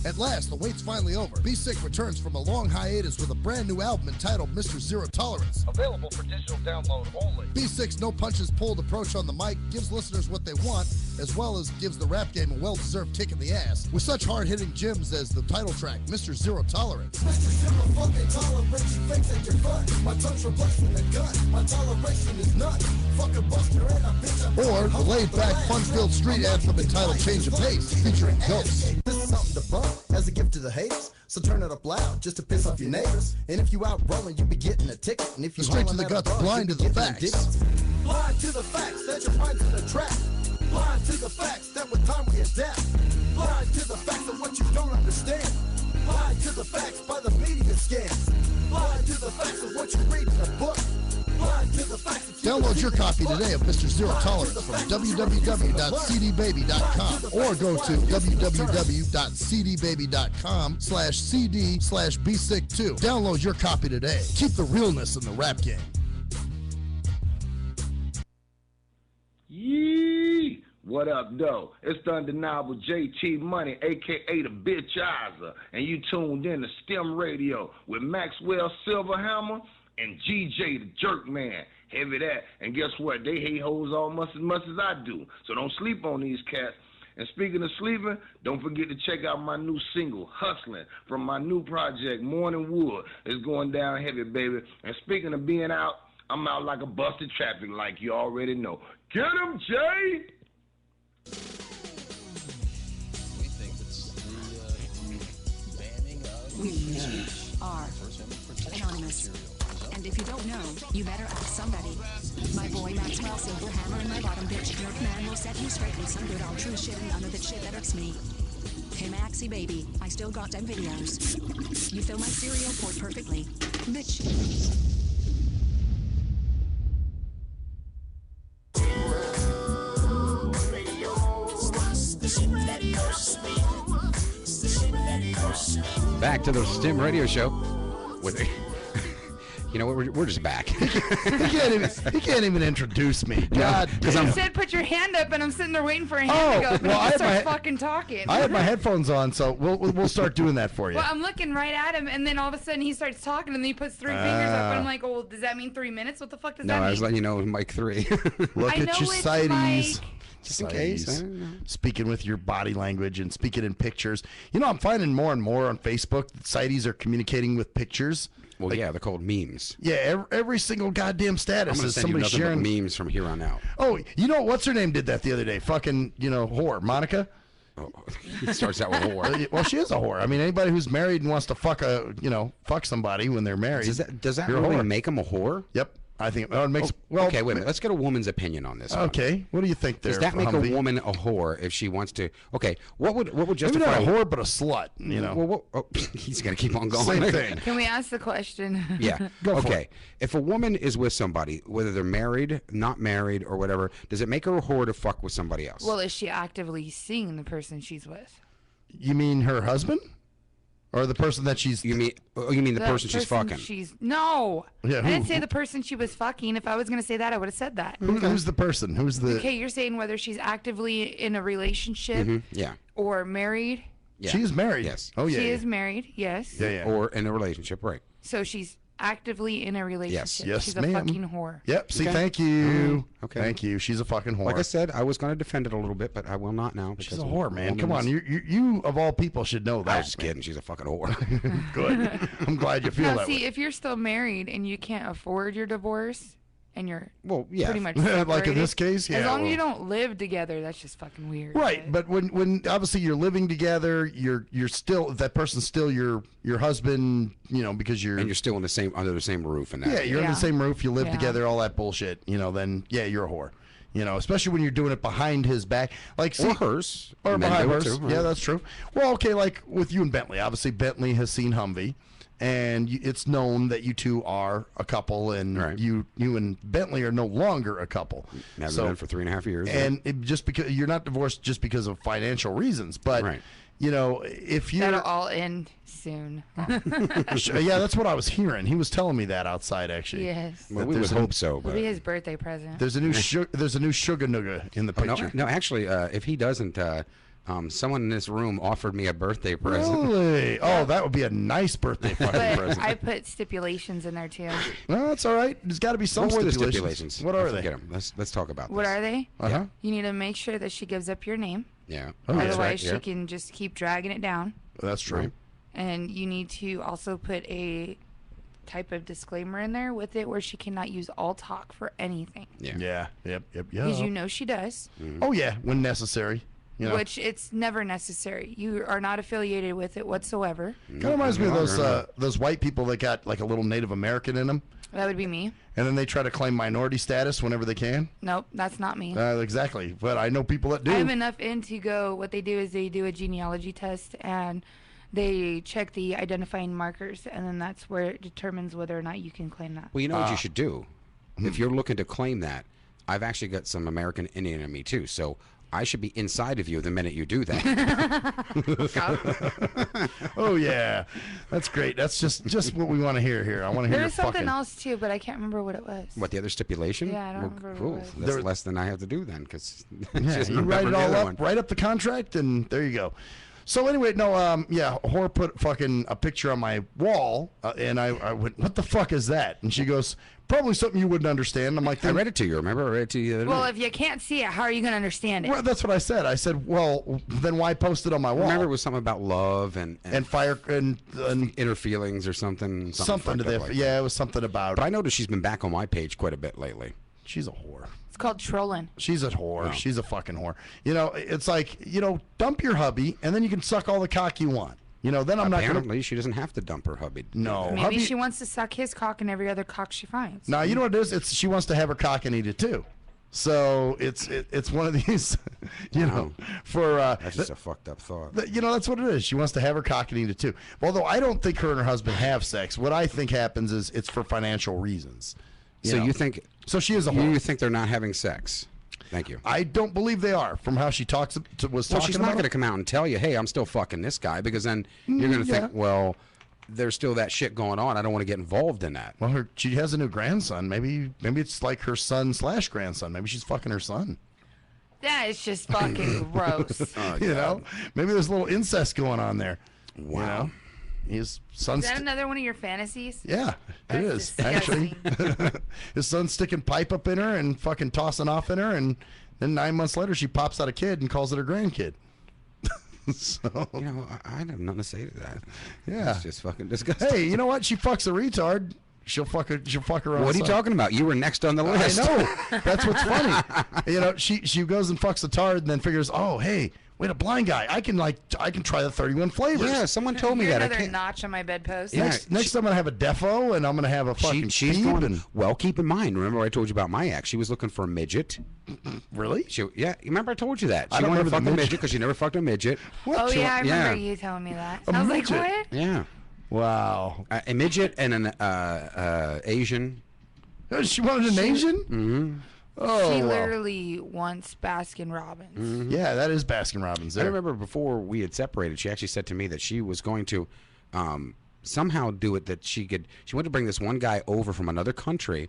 At last, the wait's finally over. Be Sick returns from a long hiatus with a brand new album entitled Mr. Zero Tolerance. Available for digital download only. Be Sick's no punches pulled approach on the mic gives listeners what they want, as well as gives the rap game a well-deserved kick in the ass, with such hard-hitting gems as the title track, Mr. Zero Tolerance. Mr. Zero fucking tolerance, you think that you're fun. My tongue's replacing a gun. My toleration is none. Fuck a buster and a bitch. Or the laid-back, fun-filled street anthem entitled Change of Pace, featuring Ghosts. This is something to bump as a gift to the haters. So turn it up loud just to piss off your neighbors. And if you out rolling, you be getting a ticket. And if you Straight to the guts, blind to the facts. Blind to the facts that you're blind to the track. Blind to the facts that with time we adapt. Blind to the facts of what you don't understand. Blind to the facts by the media scams. Blind to the facts of what you read in a book. Blind to the facts of Download your copy today of Mr. Zero Tolerance from www.cdbaby.com or go to www.cdbaby.com/CD/bsick2. Download your copy today. Keep the realness in the rap game. What up, though? It's the undeniable JT Money, a.k.a. the Bitchizer, and you tuned in to STIM Radio with Maxwell Silverhammer and GJ the Jerk Man. Heavy that. And guess what? They hate hoes almost as much as I do. So don't sleep on these cats. And speaking of sleeping, don't forget to check out my new single, Hustling, from my new project, Morning Wood. It's going down heavy, baby. And speaking of being out, I'm out like a busted traffic like you already know. Get him, Jay! We think it's the banning of We are First Amendment protection anonymous. material. And if you don't know, you better ask somebody. My boy Maxwell Silverhammer and my bottom bitch Jerk Man will set you straight with some good old true shit and none of that shit that irks me. Hey Maxie baby, I still got them videos. You fill my cereal port perfectly. Bitch. Back to the STIM radio show with you know what, we're just back. He can't even introduce me. God damn. You said put your hand up, and I'm sitting there waiting for a hand to go up, and he starts fucking talking. I have my headphones on, so we'll start doing that for you. Well, I'm looking right at him, and then all of a sudden he starts talking, and then he puts three fingers up, and I'm like, oh, does that mean 3 minutes? What the fuck does No, that mean? I was letting you know it was Mike 3. Look I at know your it's sighties. Mike. Just in case. I don't know. Speaking with your body language and speaking in pictures. You know, I'm finding more and more on Facebook that sighties are communicating with pictures. Well, yeah, they're called memes. Yeah, every single goddamn I'm status going to is send you somebody nothing sharing but memes from here on out. Oh, you know what's her name did that the other day? Fucking, whore, Monica. Oh, it starts out with whore. Well, she is a whore. I mean, anybody who's married and wants to fuck somebody when they're married. Does that you're a really whore. make them a whore? Yep. I think it makes. Okay, wait a minute. Let's get a woman's opinion on this. Okay, what do you think there? Does that make Humvee? a woman a whore if she wants to? Okay, what would justify? Maybe not a whore, but a slut. Well, he's gonna keep on going. Same thing. Can we ask the question? Yeah. Go for okay. it. If a woman is with somebody, whether they're married, not married, or whatever, does it make her a whore to fuck with somebody else? Well, is she actively seeing the person she's with? You mean her husband, or the person that she's? You mean the person she's fucking? No. Yeah, I didn't say the person she was fucking. If I was going to say that, I would have said that. Who's the person? Who's the? Okay, you're saying whether she's actively in a relationship Yeah. or married. Yeah. She is married. Yes. Oh yeah. She is married. Yes. Yeah, yeah. Or in a relationship, right? So she's actively in a relationship. Yes, She's ma'am. a fucking whore. Yep. See, Okay. thank you. Okay. Thank you. She's a fucking whore. Like I said, I was going to defend it a little bit, but I will not now. She's a whore, man. Come on, you of all people should know that. I was just kidding. She's a fucking whore. Good. I'm glad you feel Now, that see, way. if you're still married and you can't afford your divorce, and you're yeah. pretty much Like in separated, this case, yeah. as long as well- you don't live together, that's just fucking weird. Right, but when obviously you're living together, you're still that person's still your husband, because you're And you're still under the same roof and that. yeah, you're in Yeah. the same roof, you live Yeah. together, all that bullshit. Then yeah, you're a whore. Especially when you're doing it behind his back, like Or hers. or Men behind do it hers. too, right? Yeah, that's true. Well, okay, like with you and Bentley, obviously Bentley has seen Humvee, and it's known that you two are a couple, and Right. you and Bentley are no longer a couple. Haven't been for 3.5 years. And just because you're not divorced just because of financial reasons, but Right. if you That'll all end soon. yeah, that's what I was hearing. He was telling me that outside actually. Yes. Well, That we would there's hope so, It'll but be his birthday present. There's a new sugar nugga in the Oh, picture. no, actually, if he doesn't, someone in this room offered me a birthday present. Really? Oh, that would be a nice birthday fucking But present. I put stipulations in there too. Well, that's all right. There's got to be some What were the stipulations. stipulations? What I are they? forget 'em. Let's talk about What this. are they? Uh-huh. You need to make sure that she gives up your name. Yeah. Oh, yeah. Otherwise, That's right, she yeah. can just keep dragging it down. That's true. Right. And you need to also put a type of disclaimer in there with it where she cannot use all talk for anything. Yeah. Yeah. Yep. Because you know she does. Oh yeah, when necessary. Which it's never necessary. You are not affiliated with it whatsoever. Kind of reminds me of those white people that got like a little Native American in them, That would be me. and then they try to claim minority status whenever they can. Nope, that's not me. Exactly. But I know people that do. I have enough in to go. What they do is they do a genealogy test and they check the identifying markers, and then that's where it determines whether or not you can claim that. Well, you know what you should do? If you're looking to claim that, I've actually got some American Indian in me too, so I should be inside of you the minute you do that. Oh yeah, that's great. That's just what we want to hear here. I want to hear There your was something fucking. else too, but I can't remember what it was. What, the other stipulation? Yeah, I don't remember what it was. That's There- less than I have to do then, because Yeah, you write it all up, write up the contract, and there you go. So anyway, no, yeah, Whore put fucking a picture on my wall, and I went, "What the fuck is that?" And she goes, "Probably something you wouldn't understand." I'm like, I read it to you. Remember, I read it to you the other Well, night. if you can't see it, how are you going to understand it? Well, that's what I said. I said, "Well, then why post it on my wall?" Remember, it was something about love and fire and inner feelings or something. something to fucked the up like yeah, it was something about. But I noticed she's been back on my page quite a bit lately. She's a whore. It's called trolling. She's a whore. Oh. She's a fucking whore. You know, it's like, dump your hubby, and then you can suck all the cock you want. Then I'm not going to. Apparently, she doesn't have to dump her hubby. No, Maybe hubby. she wants to suck his cock and every other cock she finds. No, you know what it is? It's she wants to have her cock and eat it too. So it's one of these, for That's just a fucked up thought. that's what it is. She wants to have her cock and eat it too. Although I don't think her and her husband have sex. What I think happens is it's for financial reasons. So know. you think? So she is a whore. You think they're not having sex? Thank you. I don't believe they are. From how she was Well, talking she's not about going to it. come out and tell you, "Hey, I'm still fucking this guy," because then you're going to yeah. think, "Well, there's still that shit going on. I don't want to get involved in that." Well, she has a new grandson. Maybe it's like her son/grandson. Maybe she's fucking her son. That is just fucking gross. Maybe there's a little incest going on there. Wow. His Is son's. that another one of your fantasies? Yeah, it is actually. His son's sticking pipe up in her and fucking tossing off in her, and then 9 months later she pops out a kid and calls it her grandkid. So I have nothing to say to that. Yeah, it's just fucking disgusting. hey, you know what? She fucks a retard. She'll fuck her. She'll fuck her own What are you son. talking about? You were next on the list. I know. That's what's funny. She goes and fucks a tard and then figures, oh, hey, wait, a blind guy. I can try the 31 flavors. Yeah, someone told me You're that. I another can't. notch on my bedpost. Yeah. Next time I'm gonna have a defo and I'm gonna have a fucking She's speed going. and Well, keep in mind. Remember, I told you about my ex. She was looking for a midget. Really? Yeah. Remember, I told you that. I She don't wanted to remember fuck the a midget. midget because she never fucked a midget. Oh, She yeah, I wa- remember yeah. you telling me that. A I was like, midget. what? Yeah. Wow. A midget and an Asian. She wanted an Asian? Mm-hmm. Oh, She wow. literally wants Baskin Robbins. Mm-hmm. Yeah, that is Baskin Robbins I there. remember before we had separated, she actually said to me that she was going to somehow do it, that she wanted to bring this one guy over from another country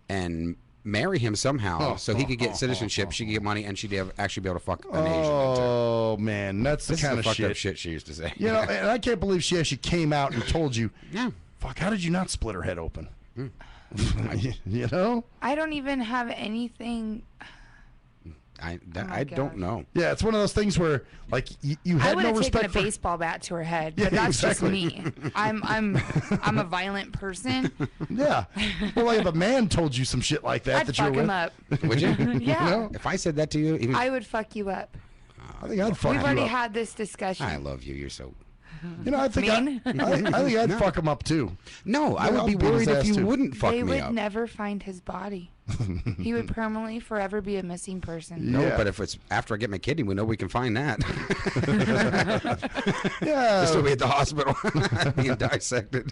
and marry him somehow so he could get citizenship, she could get money, and she'd actually be able to fuck an Asian. Oh, man, that's the This is kind the of fucked shit. up shit she used to say. And I can't believe she actually came out and told you. Yeah. Fuck, how did you not split her head open? Hmm. You know? I don't even have anything. I my don't know. Yeah, it's one of those things where, like, you I had would no have taken a respect for. baseball bat to her head, Yeah, but that's exactly. just me. I'm a violent person. Yeah. Well, like if a man told you some shit like that I'd that you're fuck with. him up. Would you? Yeah. know? If I said that to you, even I would fuck you up. I think I'd fuck We've you already up. had this discussion. I love you. You're so. I think Mean? I think I'd No. fuck him up too. No, I Yeah, would I'll be beat his worried if ass, you too. wouldn't fuck They me would up. never find his body. He would permanently forever be a missing person. No, Yeah. but if it's after I get my kidney, we know we can find that. Yeah. I'll still be at the hospital being dissected.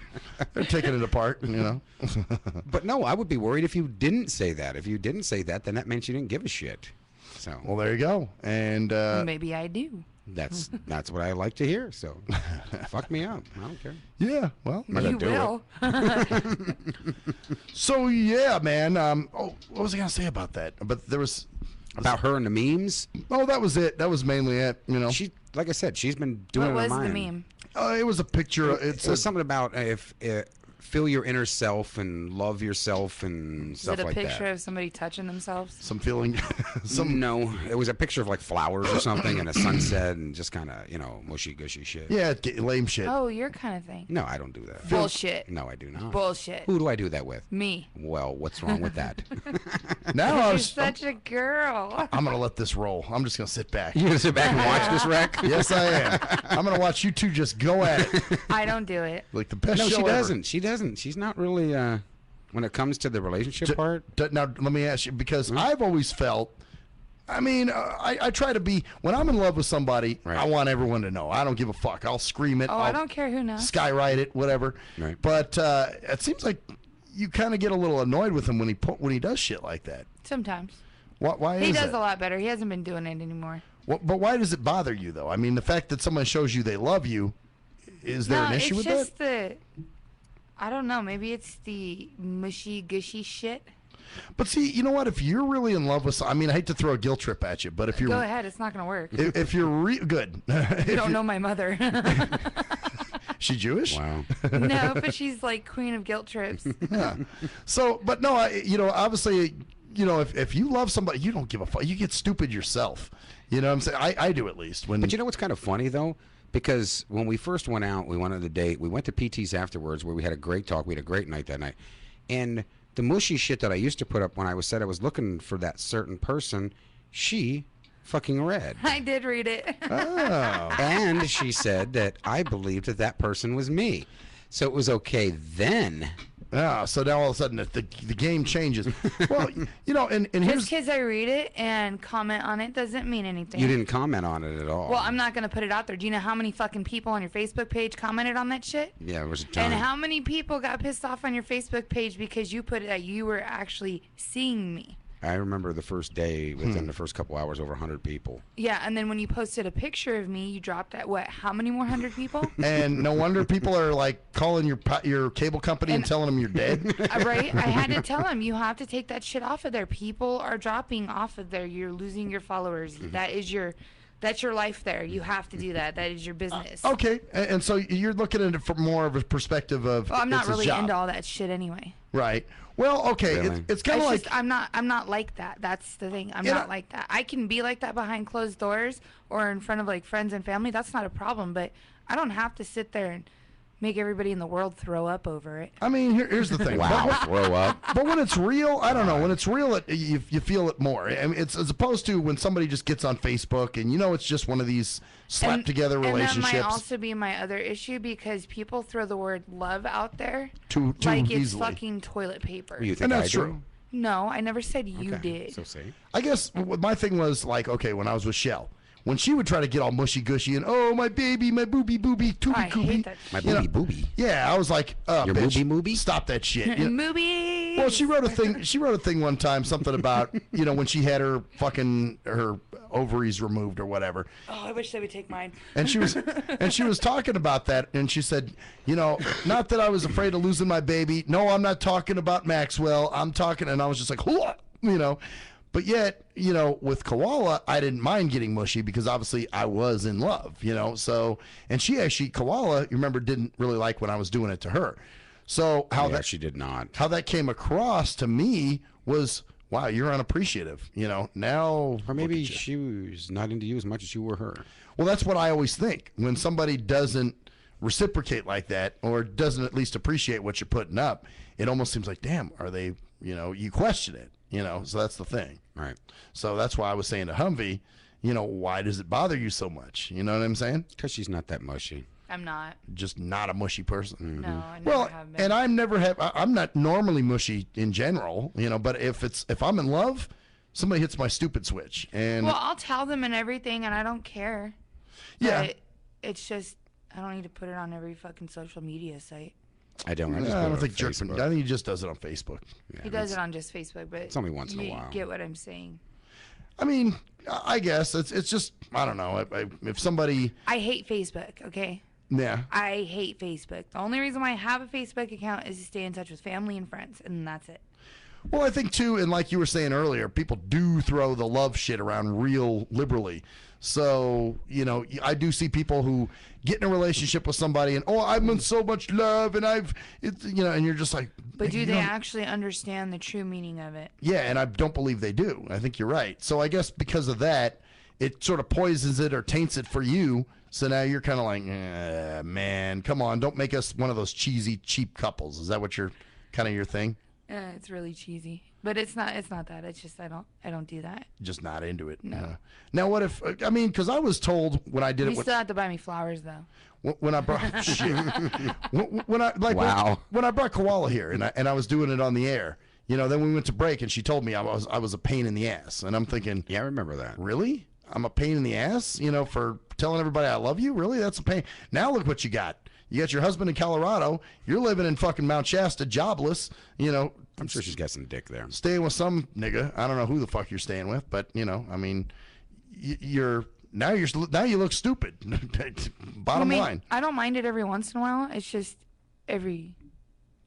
They're taking it apart, you know. But no, I would be worried if you didn't say that. If you didn't say that, then that means you didn't give a shit. So Well, there you go. And Maybe I do. that's what I like to hear. So fuck me up. I don't care. yeah, well, I'm gonna You do will. so yeah, man. What was I gonna say about that? But there was. About her and the memes. Oh, that was it. That was mainly it. You know. She, like I said, she's been doing What it was on the mine. meme? It was a picture. It was something about if feel your inner self and love yourself and Is stuff it a like picture that. of somebody touching themselves? some feeling. No, it was a picture of like flowers or something and a sunset and just kind of mushy gushy shit. Yeah, lame shit. Oh, your kind of thing. No, I don't do that. Bullshit. No, I do not. Bullshit. Who do I do that with? Me. Well, what's wrong with that? Now You're I'm such a girl. gonna let this roll. I'm just gonna sit back. You gonna sit back and watch this wreck? Yes, I am. I'm gonna watch you two just go at it I don't do it. like the best No, show she ever. doesn't. She doesn't. She's not really. When it comes to the relationship part. Now, let me ask you, because I've always felt, I mean, I try to be, when I'm in love with somebody, Right. I want everyone to know. I don't give a fuck. I'll scream it. Oh, I'll I don't care who knows. skywrite it, whatever. Right. But it seems like you kind of get a little annoyed with him when he does shit like that. Sometimes. Why He is does that? a lot better. He hasn't been doing it anymore. But why does it bother you, though? I mean, the fact that someone shows you they love you, is there an issue with it's just I don't know. Maybe it's the mushy gushy shit. But see, you know what? If you're really in love with, I mean, I hate to throw a guilt trip at you, but if you're Go ahead. It's not gonna work. if you're good, You don't know my mother. She Jewish? Wow. No, but she's like queen of guilt trips. Yeah. So, but no, obviously, if you love somebody, you don't give a fuck. You get stupid yourself. You know what I'm saying? I do at least. But you know what's kind of funny, though? Because when we first went out, we went on a date. We went to PT's afterwards where we had a great talk. We had a great night that night. And the mushy shit that I used to put up when I said I was looking for that certain person, she fucking read. I did read it. Oh. And she said that I believed that person was me. So it was okay then. Yeah, so now all of a sudden the game changes. Well, and Just here's... because I read it and comment on it doesn't mean anything. You didn't comment on it at all. Well, I'm not going to put it out there. Do you know how many fucking people on your Facebook page commented on that shit? Yeah, it was a ton. And how many people got pissed off on your Facebook page because you put it that you were actually seeing me? I remember the first day, within the first couple hours, over 100 people. Yeah, and then when you posted a picture of me, you dropped at what? How many more hundred people? And no wonder people are like calling your cable company and telling them you're dead. Right? I had to tell them, you have to take that shit off of there. People are dropping off of there. You're losing your followers. That's your life there. You have to do that. That is your business. Okay, and so you're looking at it from more of a perspective of. Well, I'm not it's a really job. into all that shit anyway. Right. Well, okay. Really? It's kind of like I'm not like that. That's the thing. I'm Yeah. not like that. I can be like that behind closed doors or in front of like friends and family. That's not a problem. But I don't have to sit there and make everybody in the world throw up over it. I mean, here's the thing. Wow, throw up. But when it's real, I don't know. When it's real, you feel it more. I mean, it's as opposed to when somebody just gets on Facebook and it's just one of these slapped together relationships. And that might also be my other issue because people throw the word love out there too like it's easily. fucking toilet paper. You think And I that's do? true. No, I never said you Okay, did. so see. I guess my thing was like, okay, when I was with Shell, when she would try to get all mushy gushy and my baby, my booby, tooby I cooby. hate that. My booby. Yeah, I was like, Your bitch, movie? stop that shit. You know? Movie. Well, she wrote a thing. She wrote a thing one time, something about when she had her ovaries removed or whatever. Oh, I wish they would take mine. And she was talking about that, and she said, not that I was afraid of losing my baby. No, I'm not talking about Maxwell. I'm talking, and I was just like, But yet, with Koala, I didn't mind getting mushy because obviously I was in love, So, and she actually, Koala, you remember, didn't really like when I was doing it to her. So She did not. How that came across to me was, wow, you're unappreciative. Now. Or maybe she was not into you as much as you were her. Well, that's what I always think. When somebody doesn't reciprocate like that or doesn't at least appreciate what you're putting up, it almost seems like, damn, are they, you question it, so that's the thing. Right. So that's why I was saying to Humvee, why does it bother you so much? You know what I'm saying? Because she's not that mushy. I'm not. Just not a mushy person. No, I never Well, have been. and I'm not normally mushy in general, but if I'm in love, somebody hits my stupid switch. And Well, I'll tell them and everything, and I don't care. Yeah. But it's just, I don't need to put it on every fucking social media site. I don't. I just I put don't it think on Jerkman. Facebook. I think he just does it on Facebook. He does it on just Facebook, but It's only once in a you while. get what I'm saying. I mean, I guess it's just I don't know. If somebody, I hate Facebook, okay? yeah, I hate Facebook. The only reason why I have a Facebook account is to stay in touch with family and friends, and that's it. well, I think too, and like you were saying earlier, people do throw the love shit around real liberally. So I do see people who get in a relationship with somebody and I'm in so much love and and you're just like, But do you they don't- actually understand the true meaning of it? Yeah, and I don't believe they do. I think you're right. So I guess because of that, it sort of poisons it or taints it for you. So now you're kind of like, man, come on, don't make us one of those cheesy, cheap couples. Is that what your thing? It's really cheesy, but it's not. It's not that. It's just I don't do that. Just not into it. No. Now what if? I mean, because I was told when I did You it. still have to buy me flowers though. When I brought shit, when I like Wow. when I brought Koala here and I was doing it on the air, then we went to break and she told me I was a pain in the ass, and I'm thinking, Yeah, I remember that. really? I'm a pain in the ass, for telling everybody I love you? Really? That's a pain. Now look what you got. You got your husband in Colorado. You're living in fucking Mount Shasta, jobless. You know, I'm sure she's got some dick there. Staying with some nigga. I don't know who the fuck you're staying with, but you know, I mean, now you look stupid. Bottom line. I don't mind it every once in a while. It's just every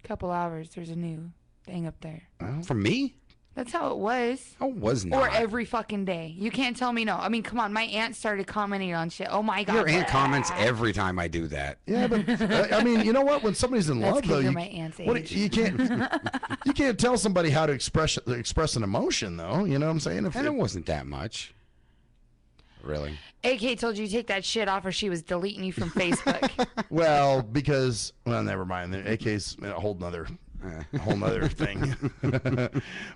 couple hours there's a new thing up there. From me? That's how it was. Oh, it was not. Or every fucking day. You can't tell me no. I mean, come on. My aunt started commenting on shit. Oh my god. Your aunt comments every time I do that. Yeah, but I mean, you know what? When somebody's in love, though, you're my aunt's age. you can't tell somebody how to express an emotion, though. You know what I'm saying? And it wasn't that much. Really? AK told you to take that shit off, or she was deleting you from Facebook. Well, never mind. The AK's a whole nother thing.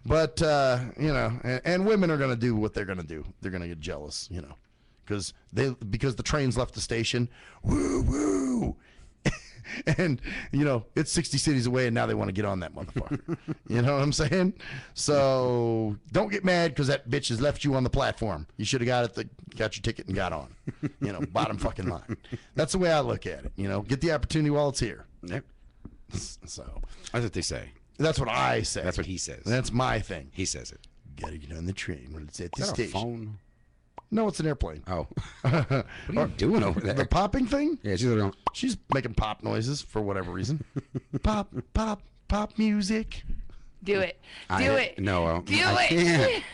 But you know, and women are going to do what they're going to do. They're going to get jealous, you know, because the train's left the station. Woo woo. And you know, it's 60 cities away, and now they want to get on that motherfucker. You know what I'm saying? So don't get mad because that bitch has left you on the platform. You should have got your ticket and got on. You know, bottom fucking line. That's the way I look at it. You know, get the opportunity while it's here. Yep. So that's what they say. That's what I say. That's what he says. That's my thing. He says it. Gotta get on the train when it's at the Is that station. a phone? No, it's an airplane. Oh. What are you doing over there? The popping thing? Yeah, she's making pop noises for whatever reason. Pop, pop, pop music. Do it. Do it. No, do I it. Can't.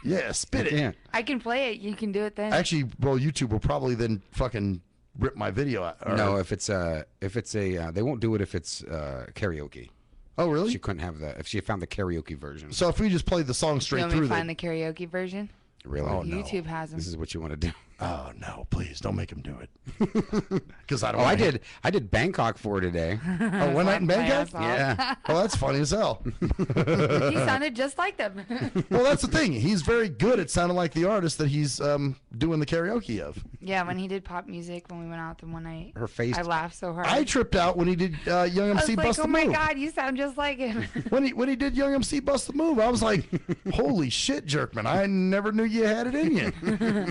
Yeah, spit it. I can play it. You can do it then. Actually, well, YouTube will probably then fucking rip my video out. No, if it's a, they won't do it if it's karaoke. Oh, really? She couldn't have if she found the karaoke version. So if we just played the song straight you want me through, to find the karaoke version? Really? Oh, no. YouTube has them. This is what you want to do. Oh no! Please don't make him do it. Because I don't. I did Bangkok for today. Oh, one night in Bangkok. Yeah. Oh, that's funny as hell. He sounded just like them. Well, that's the thing. He's very good at sounding like the artist that he's doing the karaoke of. Yeah, when he did pop music when we went out the one night. Her face. I laughed so hard. I tripped out when he did Young MC I was like, Bust oh the my Move. god, you sound just like him. When he did Young MC Bust the Move, I was like, holy shit, Jerkman! I never knew you had it in you.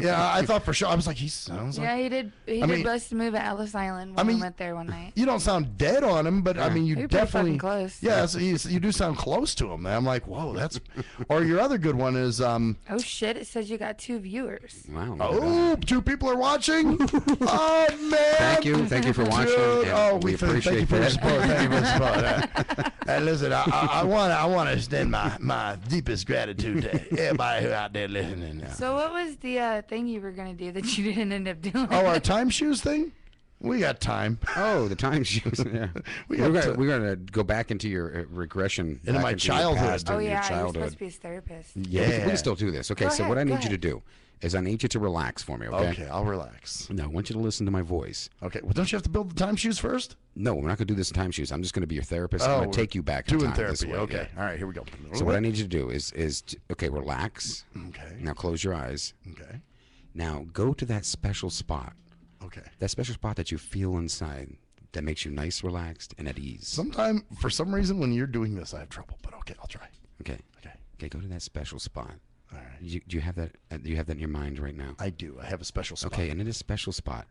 Yeah, I thought for sure. I was like, he sounds like. Yeah, he did. He did Bust the Move at Ellis Island when we went there one night. You don't sound dead on him, but I mean, you You're pretty definitely fucking close. Yeah, so you do sound close to him. I'm like, whoa, that's. Or your other good one is. Oh shit! It says you got 2 viewers. Wow. Oh, 2 people are watching. Oh man! Thank you for watching. Dude, Yeah, we appreciate thank you for the that. support. Thank you for the support. And listen, I want to extend my deepest gratitude to everybody who out there listening. Now. So what was the thing you were gonna do that you didn't end up doing? Oh, our time shoes thing. We got time. Oh, the time shoes. Yeah. We're gonna go back into your regression. Into my your childhood. past Oh and your yeah, you're childhood. supposed to be his therapist. Yeah, we can still do this. Okay, Go so ahead, what I go need you to do is I need you to relax for me. Okay. Okay, I'll relax. No, I want you to listen to my voice. Okay. Well, don't you have to build the time shoes first? No, we're not going to do this in time shoes. I'm just going to be your therapist. I'm going to take you back in doing time therapy. this way. Okay. Yeah. All right. Here we go. So what I need you to do is relax. Okay. Now close your eyes. Okay. Now go to that special spot. Okay. That special spot that you feel inside that makes you nice, relaxed, and at ease. For some reason, when you're doing this, I have trouble. But okay, I'll try. Okay. Okay. Okay. Go to that special spot. All right. Do you have that? Do you have that in your mind right now? I do. I have a special spot. Okay, and in this special spot,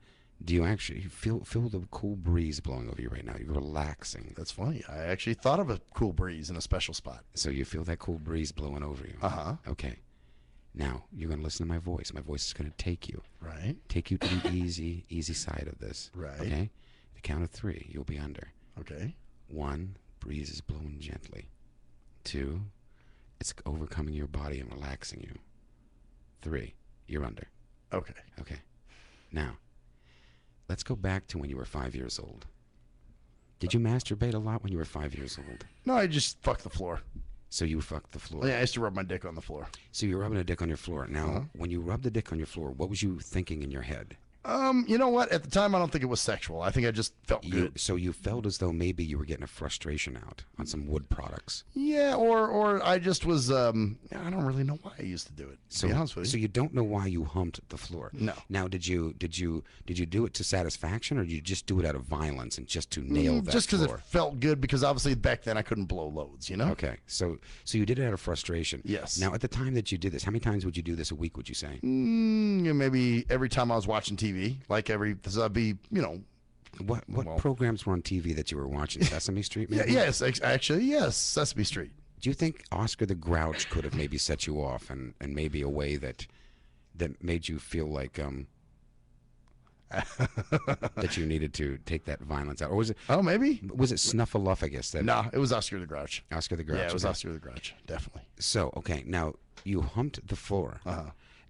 do you actually feel the cool breeze blowing over you right now? You're relaxing. That's funny. I actually thought of a cool breeze in a special spot. So you feel that cool breeze blowing over you. Uh-huh. Okay. Now you're gonna listen to my voice. My voice is gonna take you. Right. Take you to the easy side of this. Right. Okay. The count of 3, you'll be under. Okay. 1, breeze is blowing gently. 2, it's overcoming your body and relaxing you. 3, you're under. Okay. Okay. Now, let's go back to when you were 5 years old. Did you masturbate a lot when you were 5 years old? No, I just fucked the floor. So you fucked the floor. Yeah, I used to rub my dick on the floor. So you're rubbing a dick on your floor. Now, when you rub the dick on your floor, what was you thinking in your head? You know what? At the time, I don't think it was sexual. I think I just felt good. So you felt as though maybe you were getting a frustration out on some wood products. Yeah, or I just was. I don't really know why I used to do it. To be honest with you. So you don't know why you humped the floor. No. Now, did you do it to satisfaction, or did you just do it out of violence and just to nail that just because it floor? felt good, because obviously back then I couldn't blow loads, you know? Okay, so you did it out of frustration. Yes. Now, at the time that you did this, how many times would you do this a week, would you say? Maybe every time I was watching TV, like that'd be, What programs were on TV that you were watching? Sesame Street, maybe? Actually, yes, Sesame Street. Do you think Oscar the Grouch could have maybe set you off, and maybe a way that made you feel like that you needed to take that violence out, or was it? Oh, maybe. Was it Snuffleupagus? Nah, it was Oscar the Grouch. Oscar the Grouch. Yeah, it was Oscar the Grouch, definitely. So okay, now you humped the floor.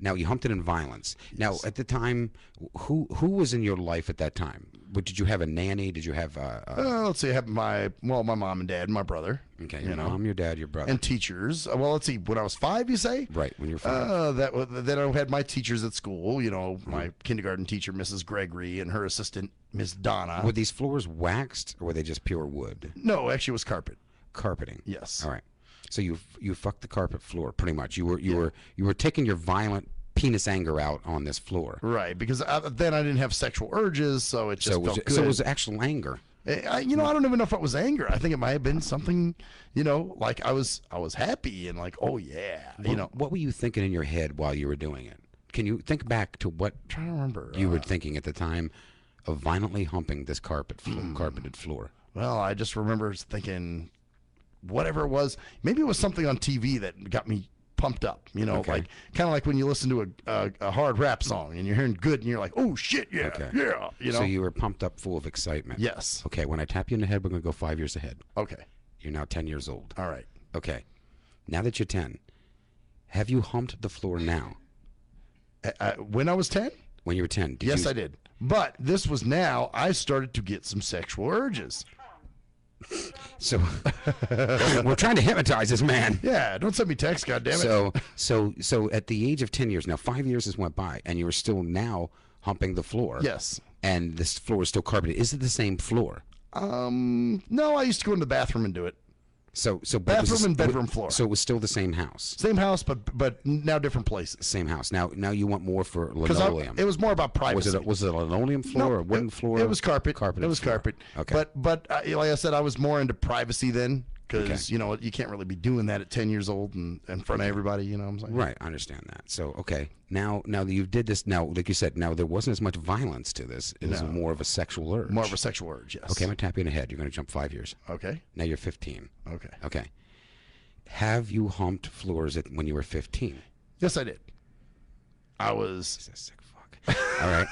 Now you humped it in violence. Yes. Now at the time, who was in your life at that time? Did you have a nanny? Did you have? Let's see. I have my mom and dad, and my brother. Okay, your mom, your dad, your brother, and teachers. Well, let's see. When I was 5, you say? Right, when you're 5. Then I had my teachers at school. You know, my kindergarten teacher, Mrs. Gregory, and her assistant, Miss Donna. Were these floors waxed, or were they just pure wood? No, actually, it was carpet. Carpeting. Yes. All right. So you fucked the carpet floor pretty much. You were taking your violent penis anger out on this floor. Right, because then I didn't have sexual urges, so it just felt good. So it was actual anger. I don't even know if it was anger. I think it might have been something, like I was happy and like, oh yeah, What were you thinking in your head while you were doing it? Can you think back to what I'm trying to remember you were thinking at the time of violently humping this carpeted floor? Well, I just remember thinking, whatever it was, maybe it was something on TV that got me pumped up, like kind of like when you listen to a hard rap song and you're hearing good and you're like, oh shit, yeah, yeah, So you were pumped up, full of excitement. Yes. Okay, when I tap you in the head, we're going to go 5 years ahead. Okay. You're now 10 years old. All right. Okay. Now that you're 10, have you humped the floor now? When I was 10? When you were 10. Yes, I did. But this was now I started to get some sexual urges. So we're trying to hypnotize this man. Yeah, don't send me text, goddammit. So at the age of 10 years, now 5 years has went by, and you are still now humping the floor. Yes. And this floor is still carpeted. Is it the same floor? No, I used to go in the bathroom and do it. So bathroom and bedroom floor. So it was still the same house. Same house, but now different places. Same house. Now you want more for linoleum. It was more about privacy. Was it a linoleum floor or a wooden floor? It was carpet. Carpeted It was floor. carpet. Okay. But like I said, I was more into privacy then because you can't really be doing that at 10 years old and in front of everybody. You know what I'm saying? Right. I understand that. So okay. Now that you did this, now like you said, now there wasn't as much violence to this. It was more of a sexual urge. More of a sexual urge. Yes. Okay. I'm gonna tap you in the head. You're gonna jump 5 years. Okay. Now you're 15. Okay. Okay. Have you humped floors when you were 15? Yes, I did. I was. He's a sick fuck. All right.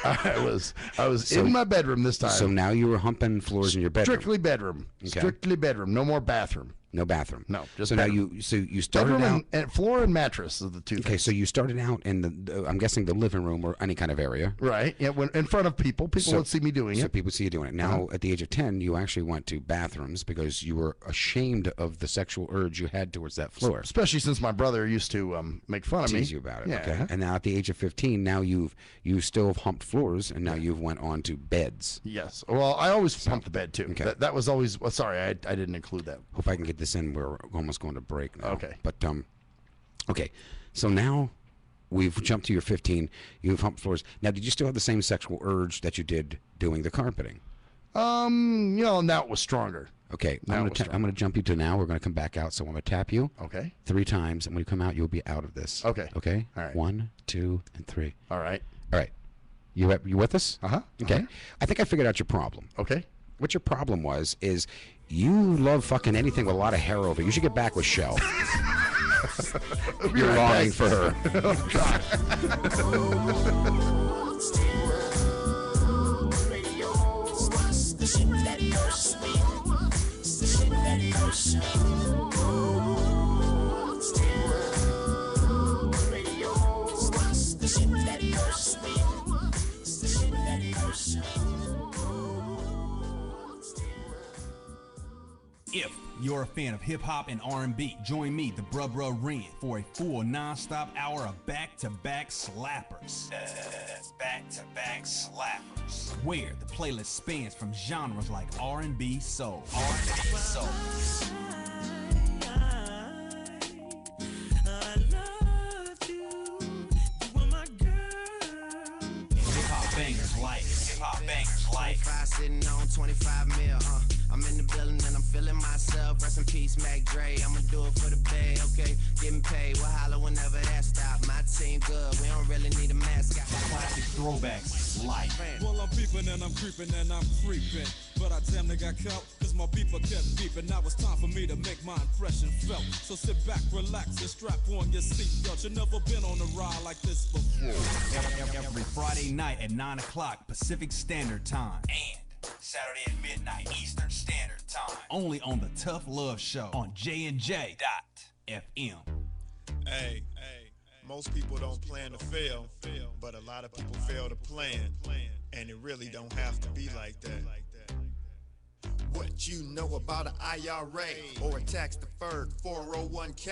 I was in my bedroom this time. So now you were humping floors in your bedroom. Strictly bedroom. Okay. Strictly bedroom. No more bathroom. No bathroom. No. Just so bedroom. now you started bedroom out. And floor and mattress are the two. Okay. things. So you started out in the I'm guessing the living room or any kind of area. Right. Yeah. When in front of people would see me doing it. So people see you doing it. Now at the age of 10, you actually went to bathrooms because you were ashamed of the sexual urge you had towards that floor. Especially since my brother used to make fun of me. Tease you about it. Yeah. Okay. And now at the age of 15, now you still have humped floors, and now you've went on to beds. Yes. Well, I always humped the bed too. Okay. That was always. Well, sorry, I didn't include that. Hope I can get this in. We're almost going to break now. Okay. But okay. So now we've jumped to your 15. You've humped floors. Now, did you still have the same sexual urge that you did doing the carpeting? Now it was stronger. Okay. I'm going to jump you to now. We're going to come back out. So I'm going to tap you. Okay. 3 times, and when you come out, you'll be out of this. Okay. Okay. All right. 1, 2, and 3. All right. All right. You with us? Uh-huh. Okay. I think I figured out your problem. Okay. What your problem is you love fucking anything with a lot of hair over. You should get back with Shell. You're longing for her. Oh, If you're a fan of hip-hop and R&B, join me, the Bruh Ren, for a full non-stop hour of back-to-back slappers. Back-to-back slappers. Where the playlist spans from genres like R&B, soul. R&B, soul. Hip-hop bangers like life. 25 sitting on 25 mil, I'm in the building and I'm feeling myself. Rest in peace, Mac Dre. I'ma do it for the bay, okay? Getting paid, we'll holler whenever that stop. My team good, we don't really need a mascot. Classic throwbacks, life. Well, I'm peeping and I'm creeping and I'm creeping. But I damn near got caught, cause my beeper kept beeping. Now it's time for me to make my impression felt. So sit back, relax, and strap on your seatbelt. You've never been on a ride like this before. Every Friday night at 9 o'clock Pacific Standard Time. And Saturday at midnight Eastern Standard Time. Only on the Tough Love Show on JNJ.FM. Hey, most people don't plan to fail, but a lot of people fail to plan, and it really don't have to be like that. What you know about an IRA or a tax-deferred 401k?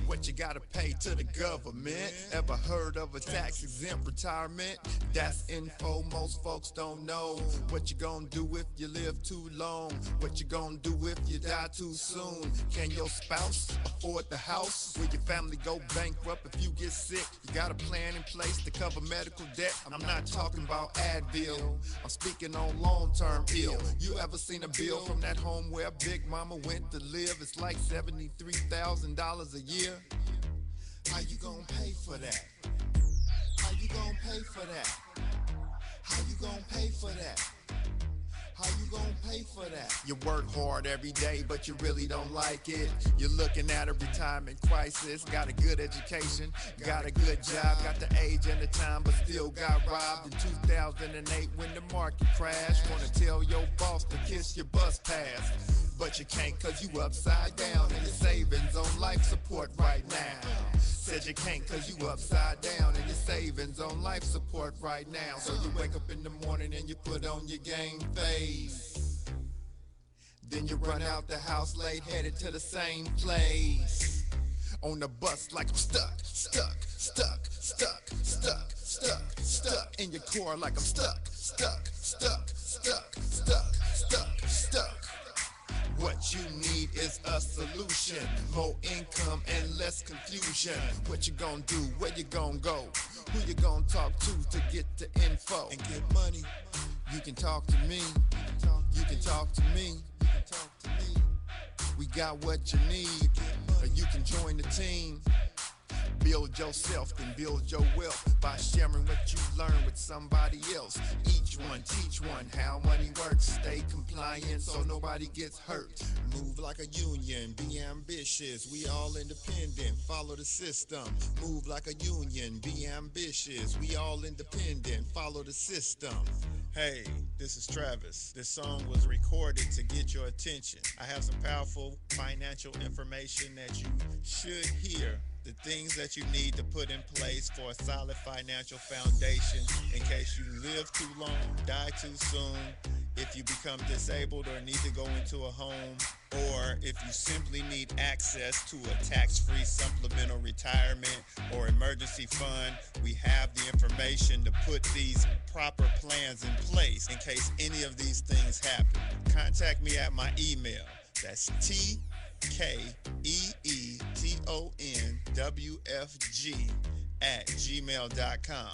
What you gotta pay to the government? Ever heard of a tax-exempt retirement? That's info most folks don't know. What you gonna do if you live too long? What you gonna do if you die too soon? Can your spouse afford the house? Will your family go bankrupt if you get sick? You got a plan in place to cover medical debt? I'm not talking about Advil, I'm speaking on long-term ill. You ever seen a bill from that home where Big Mama went to live? It's like $73,000 a year. How you gonna pay for that? How you gonna pay for that? How you gonna pay for that? How you gonna pay for that? You work hard every day, but you really don't like it. You're looking at a retirement crisis. Got a good education, got a good job, got the age and the time, but still got robbed in 2008 when the market crashed. Wanna tell your boss to kiss your bus pass, but you can't cause you upside down and your savings on life support right now. Said you can't cause you upside down and your savings on life support right now. So you wake up in the morning and you put on your game face. Then you run out the house late, headed to the same place. On the bus like I'm stuck in your core like I'm stuck. What you need is a solution, more income and less confusion. What you gonna do, where you gonna go, who you gonna talk to get the info and get money? You can talk to me, you can talk to me. We got what you need, or you can join the team. Build yourself, then build your wealth by sharing what you learn with somebody else. Each one, teach one how money works. Stay compliant so nobody gets hurt. Move like a union, be ambitious. We all independent, follow the system. Move like a union, be ambitious. We all independent, follow the system. Hey, this is Travis. This song was recorded to get your attention. I have some powerful financial information that you should hear. The things that you need to put in place for a solid financial foundation in case you live too long, die too soon, if you become disabled or need to go into a home, or if you simply need access to a tax-free supplemental retirement or emergency fund. We have the information to put these proper plans in place in case any of these things happen. Contact me at my email. That's TKEETONWFG@gmail.com.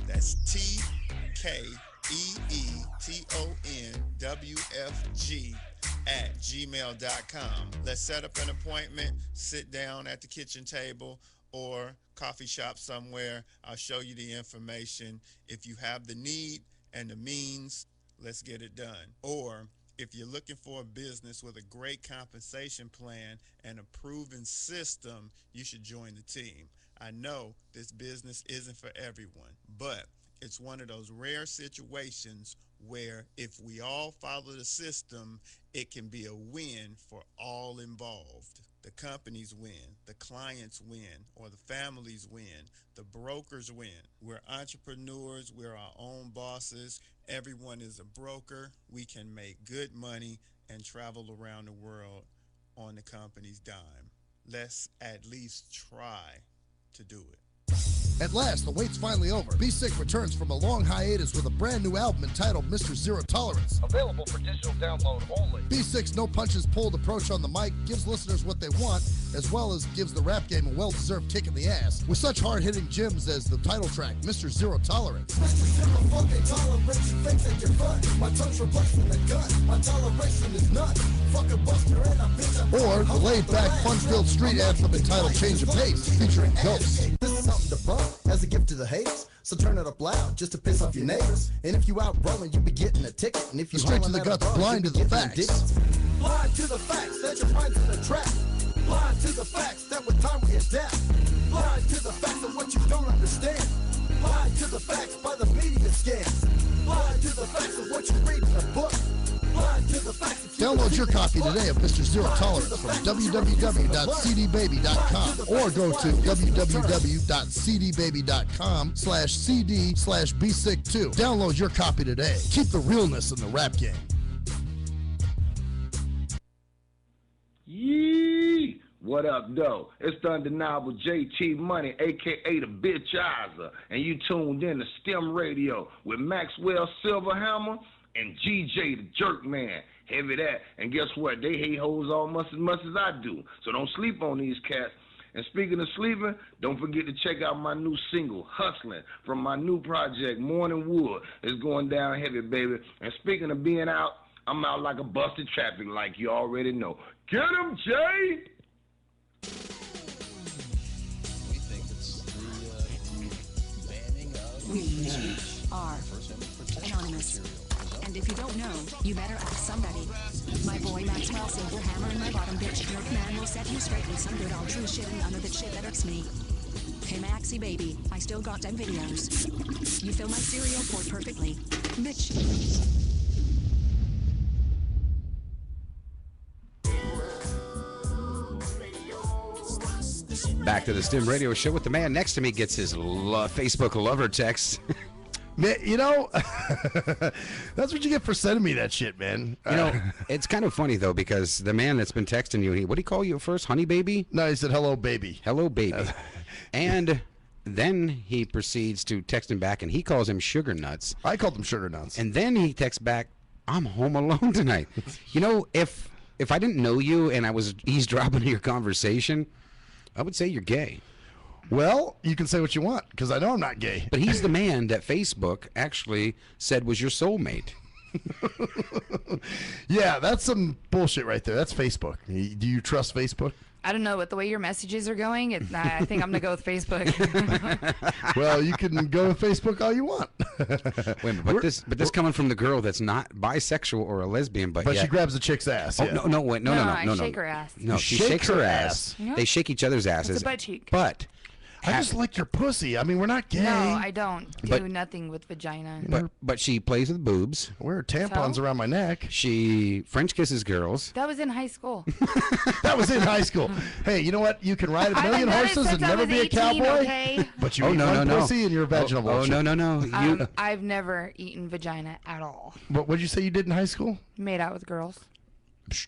That's TKEETONWFG@gmail.com. Let's set up an appointment, sit down at the kitchen table or coffee shop somewhere. I'll show you the information. If you have the need and the means, let's get it done. Or if you're looking for a business with a great compensation plan and a proven system, you should join the team. I know this business isn't for everyone, but it's one of those rare situations where if we all follow the system, it can be a win for all involved. The companies win, the clients win, or the families win, the brokers win. We're entrepreneurs, we're our own bosses. Everyone is a broker. We can make good money and travel around the world on the company's dime. Let's at least try to do it. At last, the wait's finally over. Be Sick returns from a long hiatus with a brand new album entitled Mr. Zero Tolerance. Available for digital download only. Be Sick's no punches pulled approach on the mic gives listeners what they want, as well as gives the rap game a well-deserved kick in the ass, with such hard-hitting gems as the title track, Mr. Zero Tolerance. Mr. Zero fucking tolerance, you think that you're fun. My tongue's replaced with a gun. My toleration is none. Fucking buster and a bitch. Or the laid-back, fun-filled street anthem entitled Change of Pace, featuring Ghosts. This is something to bump as a gift to the haters. So turn it up loud just to piss off your neighbors. And if you out rolling, you be getting a ticket. And if you Straight to hollering the at a guts, bum, blind you to be the getting facts. digits. Blind to the facts, set your mind to the track. Blind to the facts that with time we adapt. Blind to the facts of what you don't understand. Blind to the facts by the media scams. Blind to the facts of what you read in a book. Blind to the facts of Download your copy today of Mr. Zero Tolerance from www.cdbaby.com or go to www.cdbaby.com/cd/bsick2. Download your copy today. Keep the realness in the rap game. Yee! What up, though? It's the undeniable JT Money, a.k.a. the Bitchizer, and you tuned in to STIM Radio with Maxwell Silverhammer and GJ the Jerk Man. Heavy that. And guess what? They hate hoes almost as much as I do. So don't sleep on these cats. And speaking of sleeping, don't forget to check out my new single, Hustling, from my new project, Morning Wood. It's going down heavy, baby. And speaking of being out, I'm out like a busted traffic, like you already know. Get him, Jay! We think it's the banning of We are anonymous. And if you don't know, you better ask somebody. My boy Maxwell Silverhammer and my bottom bitch Jerk Man will set you straight with some good old true shit and none of that shit that irks me. Hey Maxie baby, I still got them videos. You fill my cereal port perfectly. Bitch. Back to the STIM Radio Show with the man next to me gets his Facebook lover text. Man, you know, that's what you get for sending me that shit, man. You know, it's kind of funny, though, because the man that's been texting you, what did he call you at first? Honey baby? No, he said hello, baby. Hello, baby. And then he proceeds to text him back, and he calls him sugar nuts. I called him sugar nuts. And then he texts back, I'm home alone tonight. You know, if I didn't know you and I was eavesdropping your conversation, I would say you're gay. Well, you can say what you want, because I know I'm not gay. But he's the man that Facebook actually said was your soulmate. Yeah, that's some bullshit right there. That's Facebook. Do you trust Facebook? I don't know, but the way your messages are going, I think I'm going to go with Facebook. Well, you can go with Facebook all you want. Wait a minute, but this coming from the girl that's not bisexual or a lesbian, but she grabs the chick's ass. Oh, yeah. no, I shake her ass. No, she shakes her ass. Yeah. They shake each other's asses. It's a butt cheek. But I just like your pussy. I mean, we're not gay. No, I don't do But- nothing with vagina. but she plays with boobs. Wear tampons So? around my neck. She French kisses girls. That was in high school. That was in high school. Hey, you know what? You can ride a I've million done it horses since and I never was be a 18, cowboy. okay? But you eat one pussy and you're a vaginal Oh, no. You I've never eaten vagina at all. What did you say you did in high school? Made out with girls.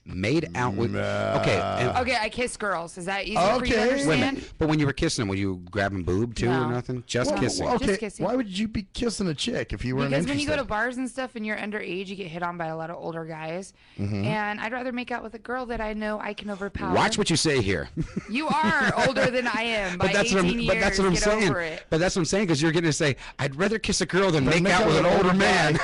made out with. Okay. Okay, I kiss girls. Is that easier for you to Wait a understand? minute. But when you were kissing them, were you grabbing boob too or No. nothing? Just Well, kissing. Okay. Just kissing. Why would you be kissing a chick if you weren't Because when you go to interested? bars and stuff and you're underage, you get hit on by a lot of older guys. Mhm. And I'd rather make out with a girl that I know I can overpower. Watch what you say here. You are older than I am by But that's 18 what I'm. years. But that's what I'm Get saying. over it. But that's what I'm saying because you're going to say, "I'd rather kiss a girl than make out with an older man."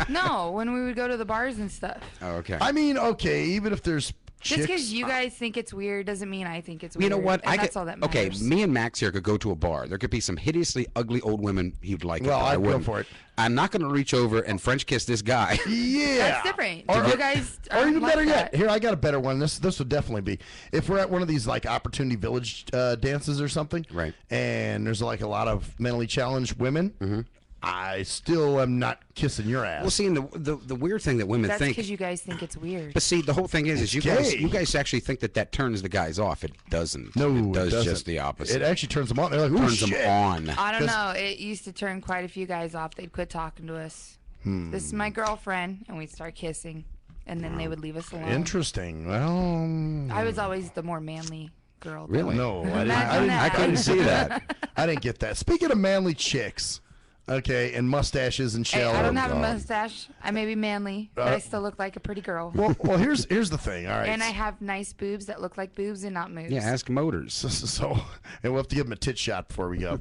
No, when we would go to the bars and stuff. Oh, okay. I mean, okay, even if there's Just chicks. because you guys think it's weird doesn't mean I think it's weird. You know what? And that's all that okay, matters. me and Max here could go to a bar. There could be some hideously ugly old women he'd like. Well, it, but I I'd go wouldn't. for it. I'm not going to reach over and French kiss this guy. Yeah. That's different. Or- You guys Or aren't even like better yet, that. here I got a better one. This would definitely be if we're at one of these like Opportunity Village dances or something, right? And there's like a lot of mentally challenged women. Mm-hmm. I still am not kissing your ass. Well, see, and the weird thing that women That's think. because you guys think it's weird. But see, the whole thing is you gay. guys actually think that turns the guys off. It doesn't. No, it does doesn't. just the opposite. It actually turns them on. They're like, ooh, turns shit. them on. I don't know. It used to turn quite a few guys off. They'd quit talking to us. This is my girlfriend, and we'd start kissing, and then they would leave us alone. Interesting. Well, I was always the more manly girl. Really? No, Imagine that. I couldn't see that. I didn't get that. Speaking of manly chicks, okay, and mustaches and Hey, shell. I don't have a mustache. I may be manly, but I still look like a pretty girl. Well, here's the thing. All right, And I have nice boobs that look like boobs and not moves. Yeah, ask Motors. So, and we'll have to give him a tit shot before we go.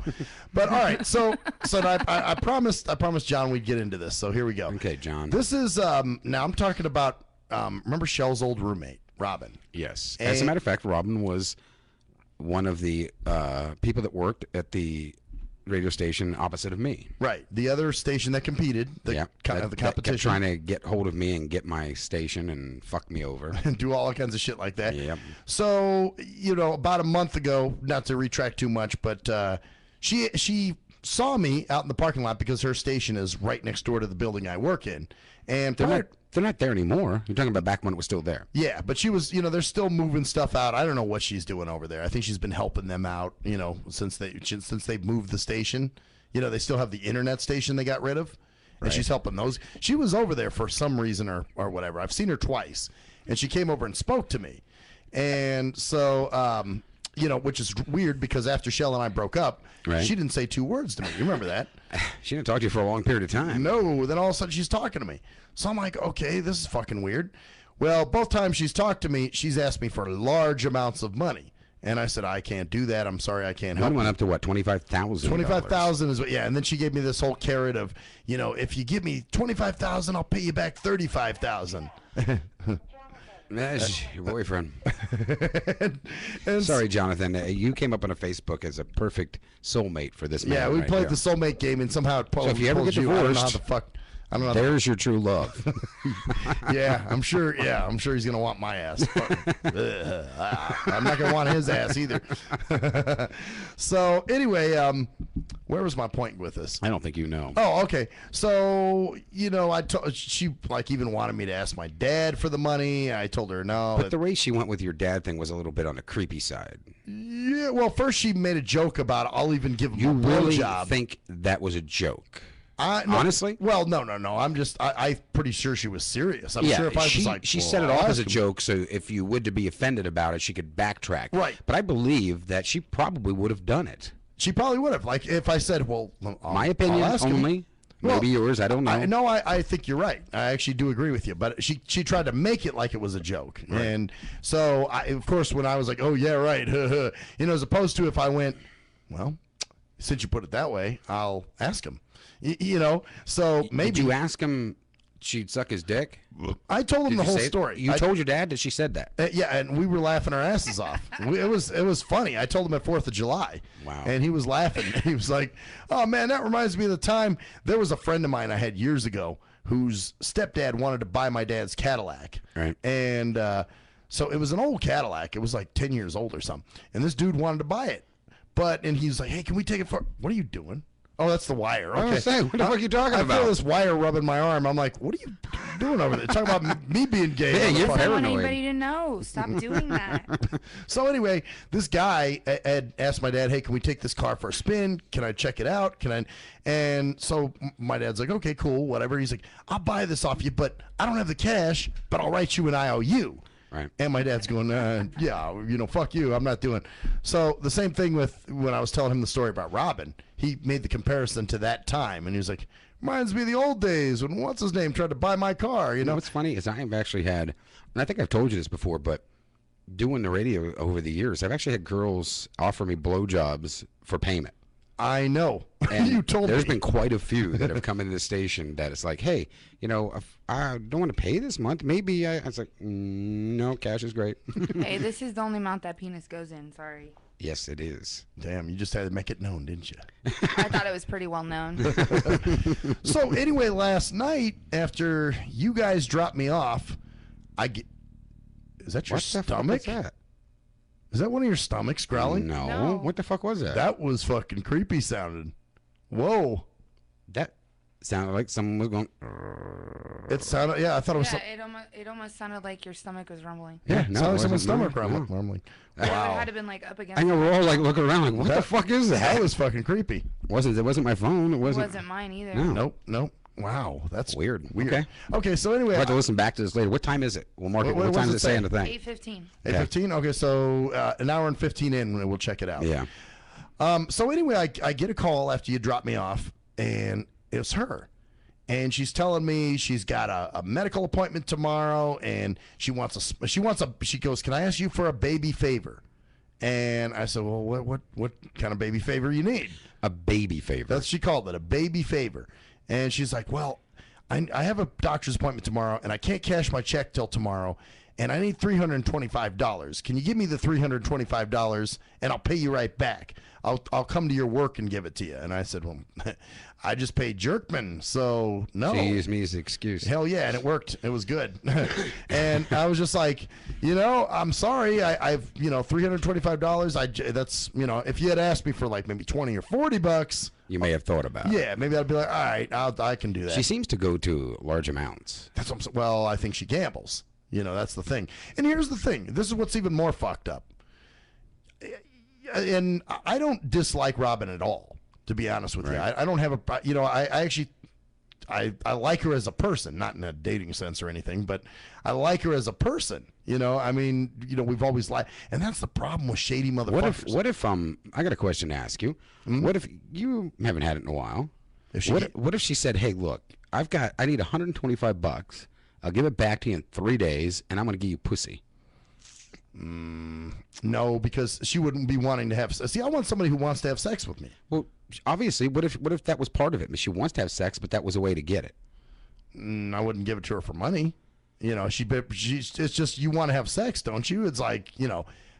But all right, so I promised John we'd get into this. So here we go. Okay, John. This is now I'm talking about remember Shell's old roommate, Robin. Yes. As a matter of fact, Robin was one of the people that worked at the radio station opposite of me. Right. The other station that competed, the that competition. kept trying to get hold of me and get my station and fuck me over. And do all kinds of shit like that. Yep. So, about a month ago, not to retract too much, but she saw me out in the parking lot because her station is right next door to the building I work in. And they're not there anymore. You're talking about back when it was still there. Yeah, but she was, they're still moving stuff out. I don't know what she's doing over there. I think she's been helping them out, since they moved the station. They still have the internet station they got rid of, and she's helping those. She was over there for some reason or whatever. I've seen her twice, and she came over and spoke to me. And so, which is weird because after Shell and I broke up, she didn't say 2 words to me. You remember that? She didn't talk to you for a long period of time. No, then all of a sudden she's talking to me. So I'm like, okay, this is fucking weird. Well, both times she's talked to me, she's asked me for large amounts of money. And I said, I can't do that. I'm sorry, I can't help. One went up to what, $25,000? $25,000 is what, yeah. And then she gave me this whole carrot of, if you give me $25,000, I'll pay you back $35,000. That's your boyfriend. and sorry, Jonathan. You came up on a Facebook as a perfect soulmate for this man. Yeah, we right played here. the soulmate game, and somehow it So if you ever get divorced, I don't know how the fuck. I don't know. There's your true love. Yeah, I'm sure. Yeah, I'm sure he's gonna want my ass. I'm not gonna want his ass either. So anyway, where was my point with this? I don't think you know. Oh, okay. So she even wanted me to ask my dad for the money. I told her no. But the way she went with your dad thing was a little bit on the creepy side. Yeah. Well, first she made a joke about I'll even give him you a really blowjob. Think that was a joke? No, honestly? Well, no. I'm pretty sure she was serious. I'm sure if I was like, she set it off as a joke, so if you would to be offended about it, she could backtrack. Right. But I believe that she probably would have done it. She probably would have. Like if I said, well, my opinion only. Maybe yours. I don't know. I think you're right. I actually do agree with you. But she tried to make it like it was a joke, and so of course when I was like, oh yeah, right, as opposed to if I went, well, since you put it that way, I'll ask him. So maybe. Did you ask him she'd suck his dick? I told him the whole story. You told your dad that she said that? Yeah, and we were laughing our asses off. It was funny. I told him at 4th of July. Wow. And he was laughing. He was like, oh, man, that reminds me of the time. There was a friend of mine I had years ago whose stepdad wanted to buy my dad's Cadillac. Right. And so it was an old Cadillac. It was like 10 years old or something. And this dude wanted to buy it. And he's like, hey, can we take it for... What are you doing? Oh, that's the wire. Okay. I was saying, what the fuck are you talking about? I feel this wire rubbing my arm. I'm like, what are you doing over there? Talking about me being gay. Yeah, you're I don't want paranoid. anybody to know. Stop doing that. So anyway, this guy had asked my dad, hey, can we take this car for a spin? Can I check it out? And so my dad's like, okay, cool, whatever. He's like, I'll buy this off you, but I don't have the cash, but I'll write you an IOU. Right. And my dad's going, yeah, fuck you. I'm not doing. So the same thing with when I was telling him the story about Robin. He made the comparison to that time, and he was like, reminds me of the old days when what's his name tried to buy my car. You know what's funny is I've actually had, and I think I've told you this before, but doing the radio over the years, I've actually had girls offer me blowjobs for payment. I know. And you told there's me. been quite a few that have come into the station that it's like, hey, if I don't want to pay this month, maybe I was like, no, cash is great. Hey, this is the only amount that penis goes in. Sorry. Yes, it is. Damn, you just had to make it known, didn't you? I thought it was pretty well known. So anyway, last night after you guys dropped me off, is that your stomach? What's that? Is that one of your stomachs growling? No. What the fuck was that? That was fucking creepy sounding. Whoa. That sounded like someone was going. It sounded, yeah, I thought it was. It almost sounded like your stomach was rumbling. Yeah, no, sounded like someone's wasn't. stomach No. rumbling. It would Wow. have been like up against. I know we're all like looking around like, what the fuck is that? That was fucking creepy. It wasn't my phone. It It wasn't. wasn't mine either. No. Nope. Wow, that's weird. Okay. Okay. So anyway, I'll have to listen back to this later. What time is it? We'll mark it. What time does it say on the thing? 8:15. 8:15. Okay, so an hour and 15 in, we'll check it out. Yeah. So anyway, I get a call after you drop me off, and it's her. And she's telling me she's got a medical appointment tomorrow, and she goes, "Can I ask you for a baby favor?" And I said, "Well, what kind of baby favor you need?" A baby favor. That's she called it, a baby favor. And she's like, "Well, I have a doctor's appointment tomorrow, and I can't cash my check till tomorrow, and I need $325. Can you give me the $325, and I'll pay you right back? I'll come to your work and give it to you." And I said, "Well, I just paid Jerkman, so no." She used me as an excuse. Hell yeah, and it worked. It was good. And I was just like, I'm sorry. I've $325. That's if you had asked me for like maybe $20 or $40, you may have thought about it. Yeah, maybe I'd be like, all right, I can do that. She seems to go to large amounts. That's what I'm saying. Well, I think she gambles. That's the thing. And here's the thing. This is what's even more fucked up. And I don't dislike Robin at all, to be honest with you. I don't have I like her as a person, not in a dating sense or anything, but I like her as a person. I mean, we've always liked, and that's the problem with shady motherfuckers. What if I got a question to ask you. What if you haven't had it in a while? What if she said, "Hey, look, I need $125. I'll give it back to you in 3 days, and I'm going to give you pussy." No, because she wouldn't be wanting to have. See, I want somebody who wants to have sex with me. Well, obviously, what if that was part of it? She wants to have sex, but that was a way to get it. I wouldn't give it to her for money. It's just you want to have sex, don't you? It's like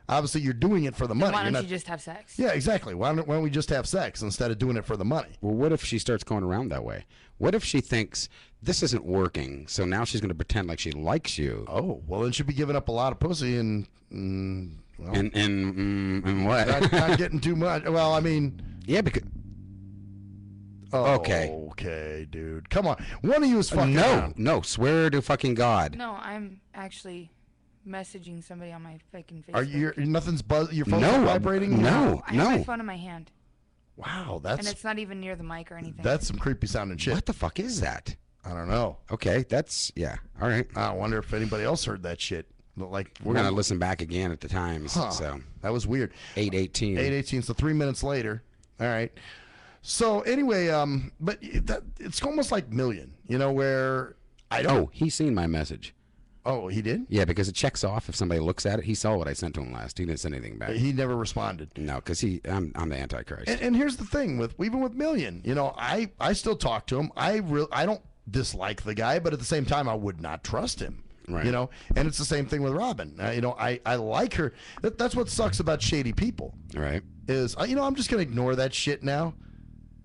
obviously you're doing it for the money. Why don't you just have sex? Yeah, exactly. Why don't we just have sex instead of doing it for the money? Well, what if she starts going around that way? What if she thinks this isn't working, so now she's going to pretend like she likes you? Oh, well, then she'll be giving up a lot of pussy and what? Not getting too much. Well, I mean, yeah, because. Okay, dude. Come on. One of you is fucking around. No, swear to fucking God. No, I'm actually messaging somebody on my fucking Facebook. Are you? Nothing's your phone's not vibrating? No. I have my phone in my hand. Wow, and it's not even near the mic or anything. That's some creepy sounding shit. What the fuck is that? I don't know. Okay, that's all right. I wonder if anybody else heard that shit. Like we're gonna listen back again at the times. So that was weird. 8:18. 8:18. So 3 minutes later. All right. So anyway, but it's almost like Million, where I don't. Oh, he's seen my message. Oh, he did? Yeah, because it checks off if somebody looks at it. He saw what I sent to him last. He didn't send anything back. He never responded. No, because I'm the Antichrist. And here's the thing even with Million, I still talk to him. I don't dislike the guy, but at the same time, I would not trust him. Right. And it's the same thing with Robin. I like her. That's what sucks about shady people. Right. Is I'm just gonna ignore that shit now,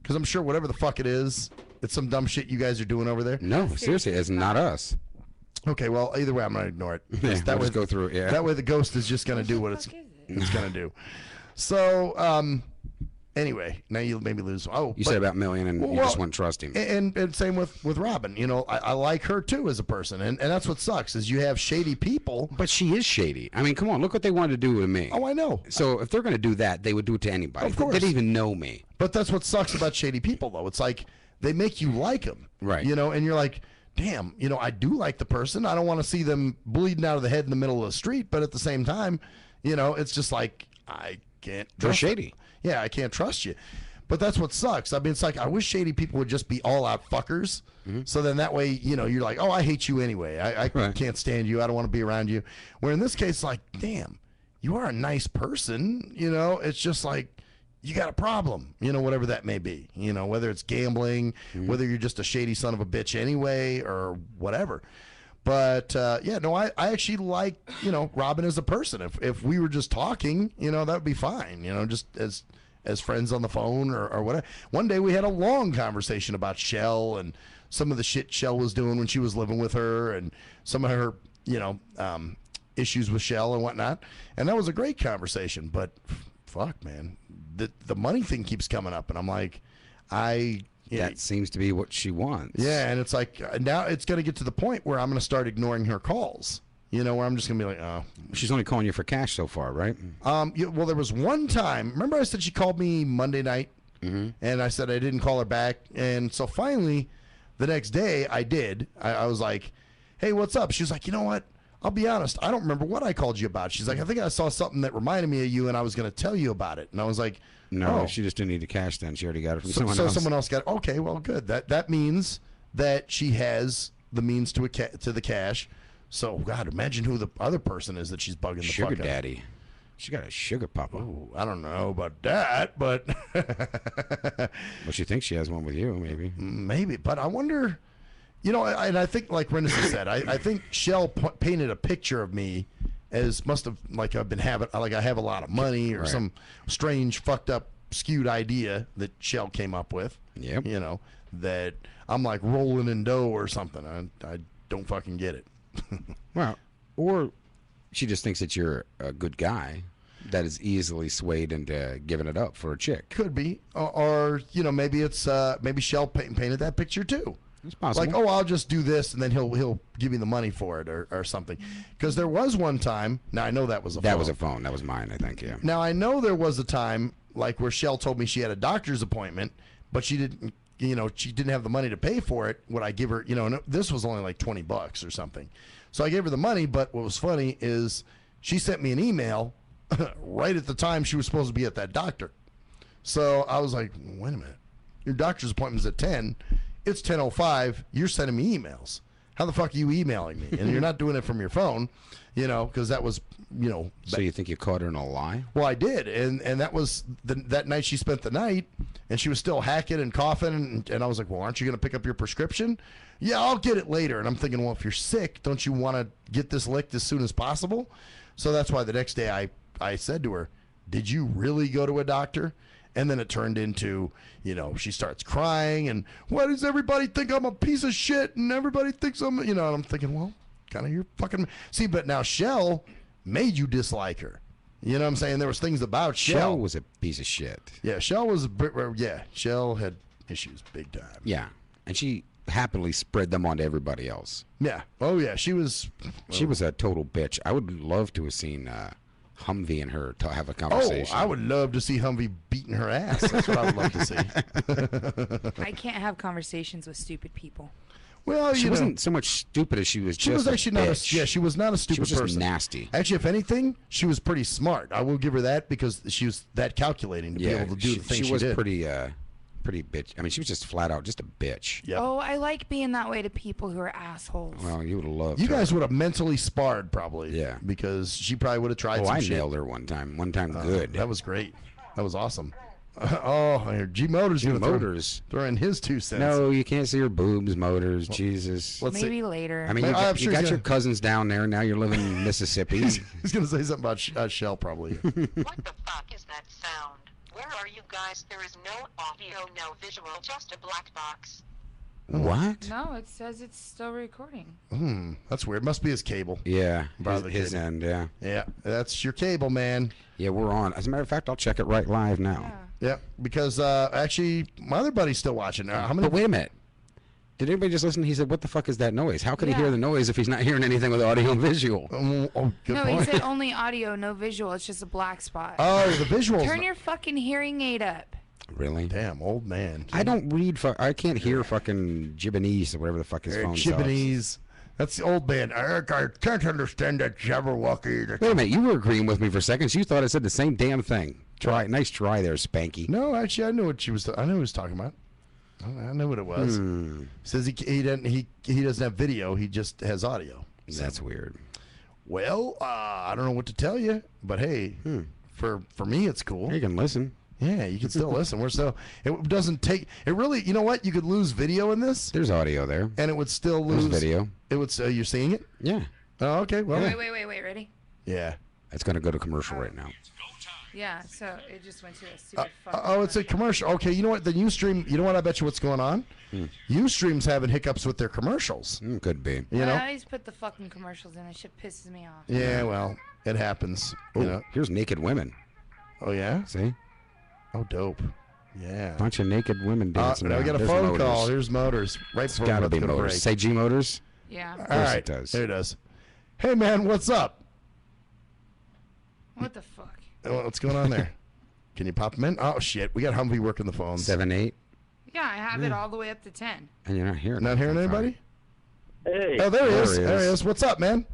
because I'm sure whatever the fuck it is, it's some dumb shit you guys are doing over there. No, seriously, it's not us. Okay, well, either way, I'm going to ignore it. Yeah, that way, just go through it, yeah. That way the ghost is just going to do what it's going to do. So, anyway, now you made me lose. Oh, you said about Million, and you just wouldn't trust him. And same with Robin. I like her, too, as a person. And that's what sucks, is you have shady people. But she is shady. I mean, come on, look what they wanted to do with me. Oh, I know. So if they're going to do that, they would do it to anybody. Of course. They didn't even know me. But that's what sucks about shady people, though. It's like they make you like them. Right. And you're like, damn, I do like the person. I don't want to see them bleeding out of the head in the middle of the street. But at the same time, it's just like, I can't trust They're shady. them. Yeah, I can't trust you. But that's what sucks. I mean, it's like, I wish shady people would just be all out fuckers. Mm-hmm. So then that way, you're like, oh, I hate you anyway. I can't stand you. I don't want to be around you. Where in this case, like, damn, you are a nice person. It's just like, you got a problem, whatever that may be, whether it's gambling, whether you're just a shady son of a bitch anyway, or whatever. But, I actually like, Robin as a person. If we were just talking, that would be fine, just as friends on the phone or whatever. One day we had a long conversation about Shell and some of the shit Shell was doing when she was living with her and some of her, issues with Shell and whatnot. And that was a great conversation, but fuck, man. The money thing keeps coming up, and I'm like, that seems to be what she wants. Yeah, and it's like now it's going to get to the point where I'm going to start ignoring her calls. Where I'm just going to be like, oh. She's only calling you for cash so far, right? Well, there was one time. Remember, I said she called me Monday night, and I said I didn't call her back, and so finally, the next day I did. I was like, hey, what's up? She was like, you know what? I'll be honest. I don't remember what I called you about. She's like, I think I saw something that reminded me of you, and I was going to tell you about it. And I was like, No, oh. she just didn't need the cash then. She already got it from So someone else. someone else got it. Okay, well, good. That means that she has the means to the cash. So, God, imagine who the other person is that she's bugging the Sugar fuck out. daddy. She got a sugar papa. Ooh, I don't know about that, but Well, she thinks she has one with you, maybe. maybe. But I wonder, you know, and I think, like Renison said, I think Shell painted a picture of me as must have, like, I've been having, like I have a lot of money or Right. some strange, fucked up, skewed idea that Shell came up with. Yep. You know, that I'm like rolling in dough or something. I don't fucking get it. Well, or she just thinks that you're a good guy that is easily swayed into giving it up for a chick. Could be, or you know, maybe it's maybe Shell painted that picture too. It's possible. Like, oh, I'll just do this, and then he'll give me the money for it, or something. Because there was one time. Now I know that was a That phone. was a phone. That was mine, I think. Yeah. Now I know there was a time like where Shell told me she had a doctor's appointment, but she didn't. You know, she didn't have the money to pay for it. Would I give her? You know, and this was only like $20 or something. So I gave her the money. But what was funny is she sent me an email right at the time she was supposed to be at that doctor. So I was like, wait a minute, your doctor's appointment's at 10. It's 10:05. You're sending me emails. How the fuck are you emailing me? And you're not doing it from your phone, you know, because that was, you know. So you think you caught her in a lie? Well, I did, and that was that night she spent the night, and she was still hacking and coughing, and I was like, well, aren't you going to pick up your prescription? Yeah, I'll get it later. And I'm thinking, well, if you're sick, don't you want to get this licked as soon as possible? So that's why the next day I said to her, did you really go to a doctor? And then it turned into, you know, she starts crying, and why does everybody think I'm a piece of shit, and everybody thinks I'm, you know, and I'm thinking, well, kind of your fucking, see, but now Shell made you dislike her. You know what I'm saying? There was things about Shell. Shell was a piece of shit. Yeah, Shell was, Shell had issues big time. Yeah. And she happily spread them onto everybody else. Yeah. Oh, yeah, she was. She was a total bitch. I would love to have seen Humvee and her to have a conversation. Oh, I would love to see Humvee beating her ass. That's what I would love to see. I can't have conversations with stupid people. Well, she you wasn't know, so much stupid as she was she just was actually a not bitch. she was not a stupid She was just person. nasty. Actually, if anything, she was pretty smart. I will give her that because she was that calculating to be able to do the things she was did. pretty bitch. I mean, she was just flat out just a bitch. Yep. Oh, I like being that way to people who are assholes. Well, you would have loved You her. guys would have mentally sparred probably. Yeah. Because she probably would have tried Oh, some I shit. nailed her one time. One time good. That was great. That was awesome. G Motors gonna Motors. throw in his 2 cents. No, you can't see her boobs, Motors. Jesus. let's Maybe later. I mean, I'm you got, sure you got he's your gonna- cousins down there. Now you're living in Mississippi. He's gonna say something about Shell probably. What the fuck is that sound? Where are you guys? There is no audio, no visual, just a black box. What? No, it says it's still recording. That's weird. Must be his cable. Yeah, Probably his cable. end. Yeah. Yeah, that's your cable, man. Yeah, we're on. As a matter of fact, I'll check it right live now. Yeah, because actually, my other buddy's still watching. How many? But wait a minute. Did anybody just listen? He said, "What the fuck is that noise? How could he Yeah. hear the noise if he's not hearing anything with audio and visual?" Oh, good No, point. he said only audio, no visual. It's just a black spot. Oh, the visuals. Turn your fucking hearing aid up. Really? Damn, old man. I don't read. I can't hear fucking Jibbanese or whatever the fuck his phone says. Chibonese. That's the old man. I can't understand that Jabberwocky. Wait a minute, you were agreeing with me for seconds. You thought I said the same damn thing. Nice try there, Spanky. No, actually, I knew what she was. I knew what he was talking about. I knew what it was. Says he doesn't have video. He just has audio. That's weird. Well, I don't know what to tell you, but hey, for me, it's cool. You can listen. Yeah, you can still listen. We're still. It doesn't take. It really. You know what? You could lose video in this, There's audio there. and it would still There's lose video. It would. You're seeing it? Yeah. Oh, okay. Well. Wait. Ready? Yeah. It's going to go to commercial right now. Yeah, so it just went to a stupid Oh, it's a commercial. Okay, you know what? The Ustream. You know what? I bet you what's going on. Ustream's having hiccups with their commercials. Could be. You know. I always put the fucking commercials in. It shit pisses me off. Yeah. Well, it happens. Oh, You know. here's naked women. Oh yeah. See? Oh, dope. Yeah. Bunch of naked women dancing. Now we around. got a There's phone Motors. call. Here's Motors. Right It's before got to we're be about to go to Motors. break. Say G Motors. Yeah. Of All course right. it does. There it does. Hey man, what's up? What the fuck? What's going on there? Can you pop them in? Oh shit, we got Humvee working the phones. 7-8. Yeah, I have it all the way up to 10. And you're not hearing. Not hearing anybody? Hey. Oh, there he is. There he is. What's up, man?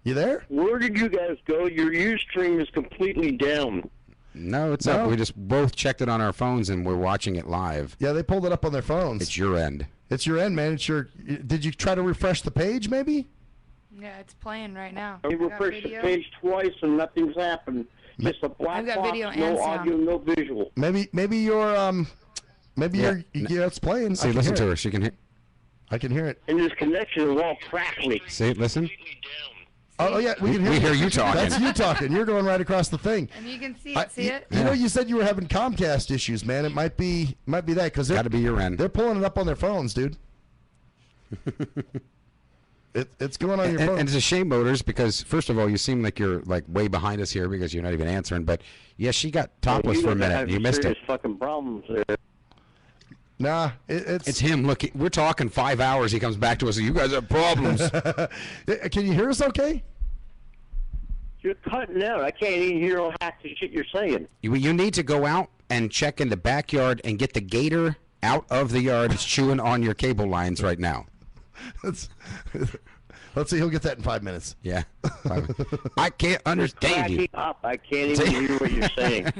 You there? Where did you guys go? Your Ustream is completely down. No, it's up. We just both checked it on our phones and we're watching it live. Yeah, they pulled it up on their phones. It's your end. It's your end, man. It's your. Did you try to refresh the page, maybe? Yeah, it's playing right now. I refreshed the page twice and nothing's happened. Just a black I've got box, video no and audio, sound. no visual. Maybe your it's playing. See, listen to her. She can hear. I can hear it. And this connection is all crackly. See, listen. Oh yeah, we can hear. We hear you talking. That's you talking. You're going right across the thing. And you can see it. You know, you said you were having Comcast issues, man. It might be that because Got to be your end. They're pulling it up on their phones, dude. It's going on your phone. And it's a shame, Motors, because first of all, you seem like you're like way behind us here because you're not even answering. But yes, she got topless for a minute. You missed it. Fucking problems there. Nah, it's him. Look, we're talking 5 hours. He comes back to us. You guys have problems. Can you hear us? Okay. You're cutting out. I can't even hear all half the shit you're saying. You need to go out and check in the backyard and get the gator out of the yard. It's chewing on your cable lines right now. Let's see. He'll get that in 5 minutes. Yeah. I can't understand you. Up. I can't even hear what you're saying.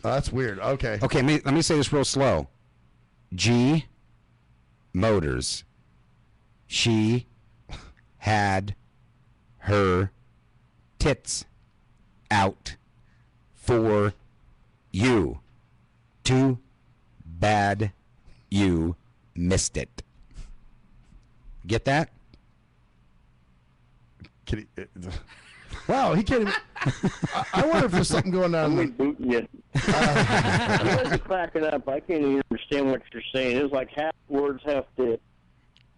That's weird. Okay. Okay. Let me say this real slow. G. Motors. She had her tits out for you. Too bad you missed it. Get that? Can he, wow, he can't even. I wonder if there's something going on. I'm rebooting you. You guys are cracking up. I can't even understand what you're saying. It's like half words, half dead.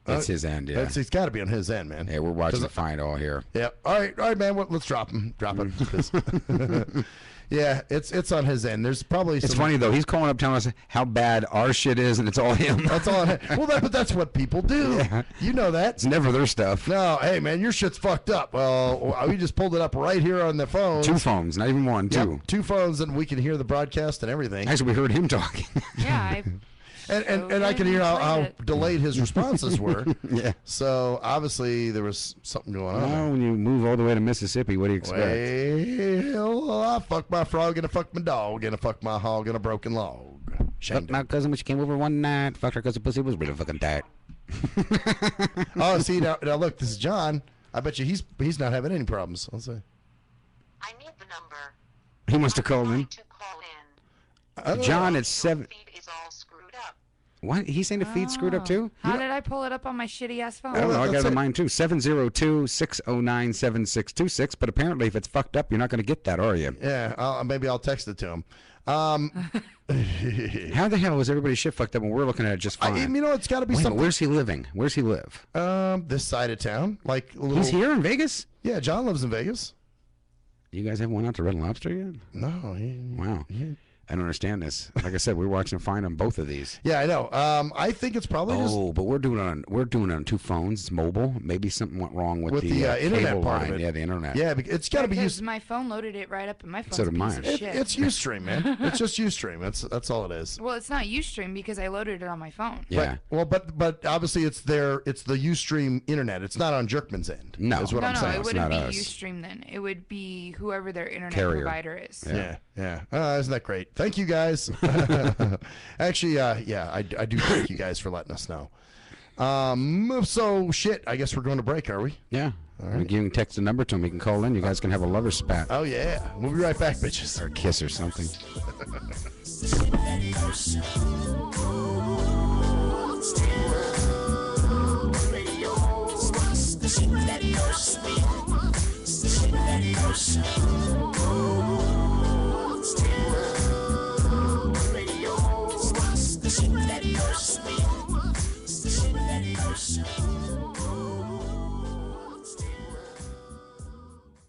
That's his end, yeah. It's got to be on his end, man. Yeah, we're watching the find all here. Yeah. All right, man. Let's drop him. Drop it. Yeah, it's on his end. There's probably. It's funny though. He's calling up telling us how bad our shit is, and it's all him. That's all. Well, but that's what people do. Yeah. You know that. It's never their stuff. No, hey man, your shit's fucked up. Well, we just pulled it up right here on the phone. 2 phones, not even one. 2. Yep, 2 phones, and we can hear the broadcast and everything. Actually, we heard him talking. Yeah. And I can hear how delayed his responses were. Yeah. So obviously there was something going on. Well, when you move all the way to Mississippi, what do you expect? Well, I fuck my frog and I fuck my dog and I fuck my hog and a broken log. Fucked my cousin when she came over one night. Fucked her because the pussy was really fucking tight. Oh, see now look, this is John. I bet you he's not having any problems. I'll say. I need the number. He wants to call in. To call in. John, it's 7. Feed is all screwed up. What? He's saying the feed's screwed up too? How did I pull it up on my shitty ass phone? I don't know. I got it on mine too. 702-609-7626. But apparently, if it's fucked up, you're not going to get that, are you? Yeah. Maybe I'll text it to him. How the hell is everybody's shit fucked up when we're looking at it just fine? You know, it's got to be Wait, something. Where's he living? Where's he live? This side of town, like a little. He's here in Vegas. Yeah, John lives in Vegas. You guys haven't went out to Red Lobster yet? No. Wow. I don't understand this. Like I said, we're watching Find on both of these. Yeah, I know. I think it's probably but we're doing it on 2 phones. It's mobile. Maybe something went wrong with the internet cable part line. of it. Yeah, the internet. Yeah, it's got to be used. My phone loaded it right up in my phone. So did mine. It's Ustream, man. It's just Ustream. That's all it is. Well, it's not Ustream because I loaded it on my phone. Yeah. But obviously it's the Ustream internet. It's not on Jerkman's end. No. Is what I'm saying. It wouldn't be Ustream then. It would be whoever their internet provider is. Yeah. Isn't that great? Thank you guys. Actually, I do thank you guys for letting us know. So shit, I guess we're going to break, are we? Yeah. All right. You can text the number to him. He can call in. You guys can have a lover spat. Oh yeah, we'll be right back, bitches. Or a kiss or something.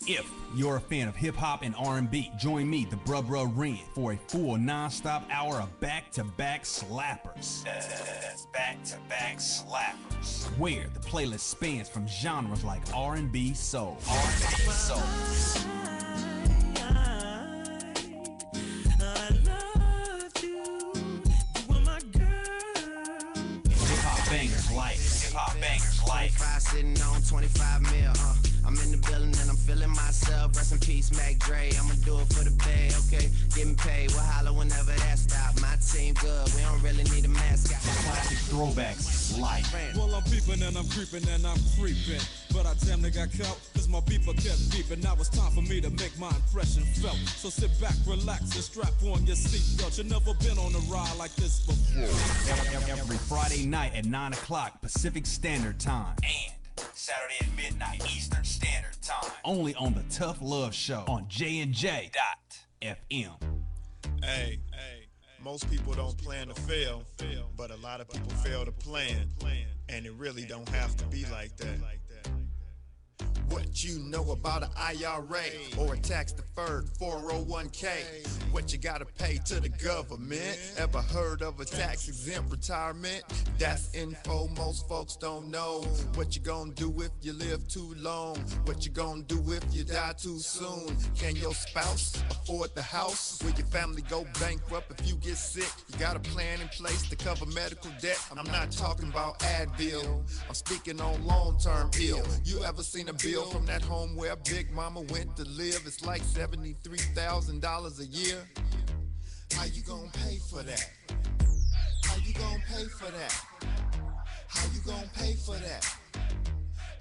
If you're a fan of hip-hop and R&B, join me, the Bruh Ren, for a full non-stop hour of back-to-back slappers. That's back-to-back slappers. Where the playlist spans from genres like R&B, soul. R&B, soul. bangers like, hip hop bangers like. 25 sitting on 25 mil, I'm in the building and I'm feeling myself. Rest in peace, Mac Dre. I'ma do it for the pay, okay? Getting paid, we'll holler whenever that stop. My team good, we don't really need a mascot. Classic throwbacks like. Well, I'm peeping and I'm creeping and I'm creeping. But I damn near got caught, cause my beeper kept beeping. Now it's time for me to make my impression felt. So sit back, relax, and strap on your seatbelt. You've never been on a ride like this before. Every Friday night at 9 o'clock Pacific Standard Time. And Saturday at midnight Eastern Standard Time. Only on the Tough Love Show on J&J.FM. Hey, most people don't plan to fail, but a lot of people fail to plan, and it really don't have to be like that. What you know about an IRA or a tax-deferred 401k? What you gotta pay to the government? Ever heard of a tax-exempt retirement? That's info most folks don't know. What you gonna do if you live too long? What you gonna do if you die too soon? Can your spouse afford the house? Will your family go bankrupt if you get sick? You got a plan in place to cover medical debt? I'm not talking about Advil, I'm speaking on long-term ill. You ever seen a bill from that home where Big Mama went to live? It's like $73,000 a year. How you gonna pay for that? How you gonna pay for that? How you gonna pay for that?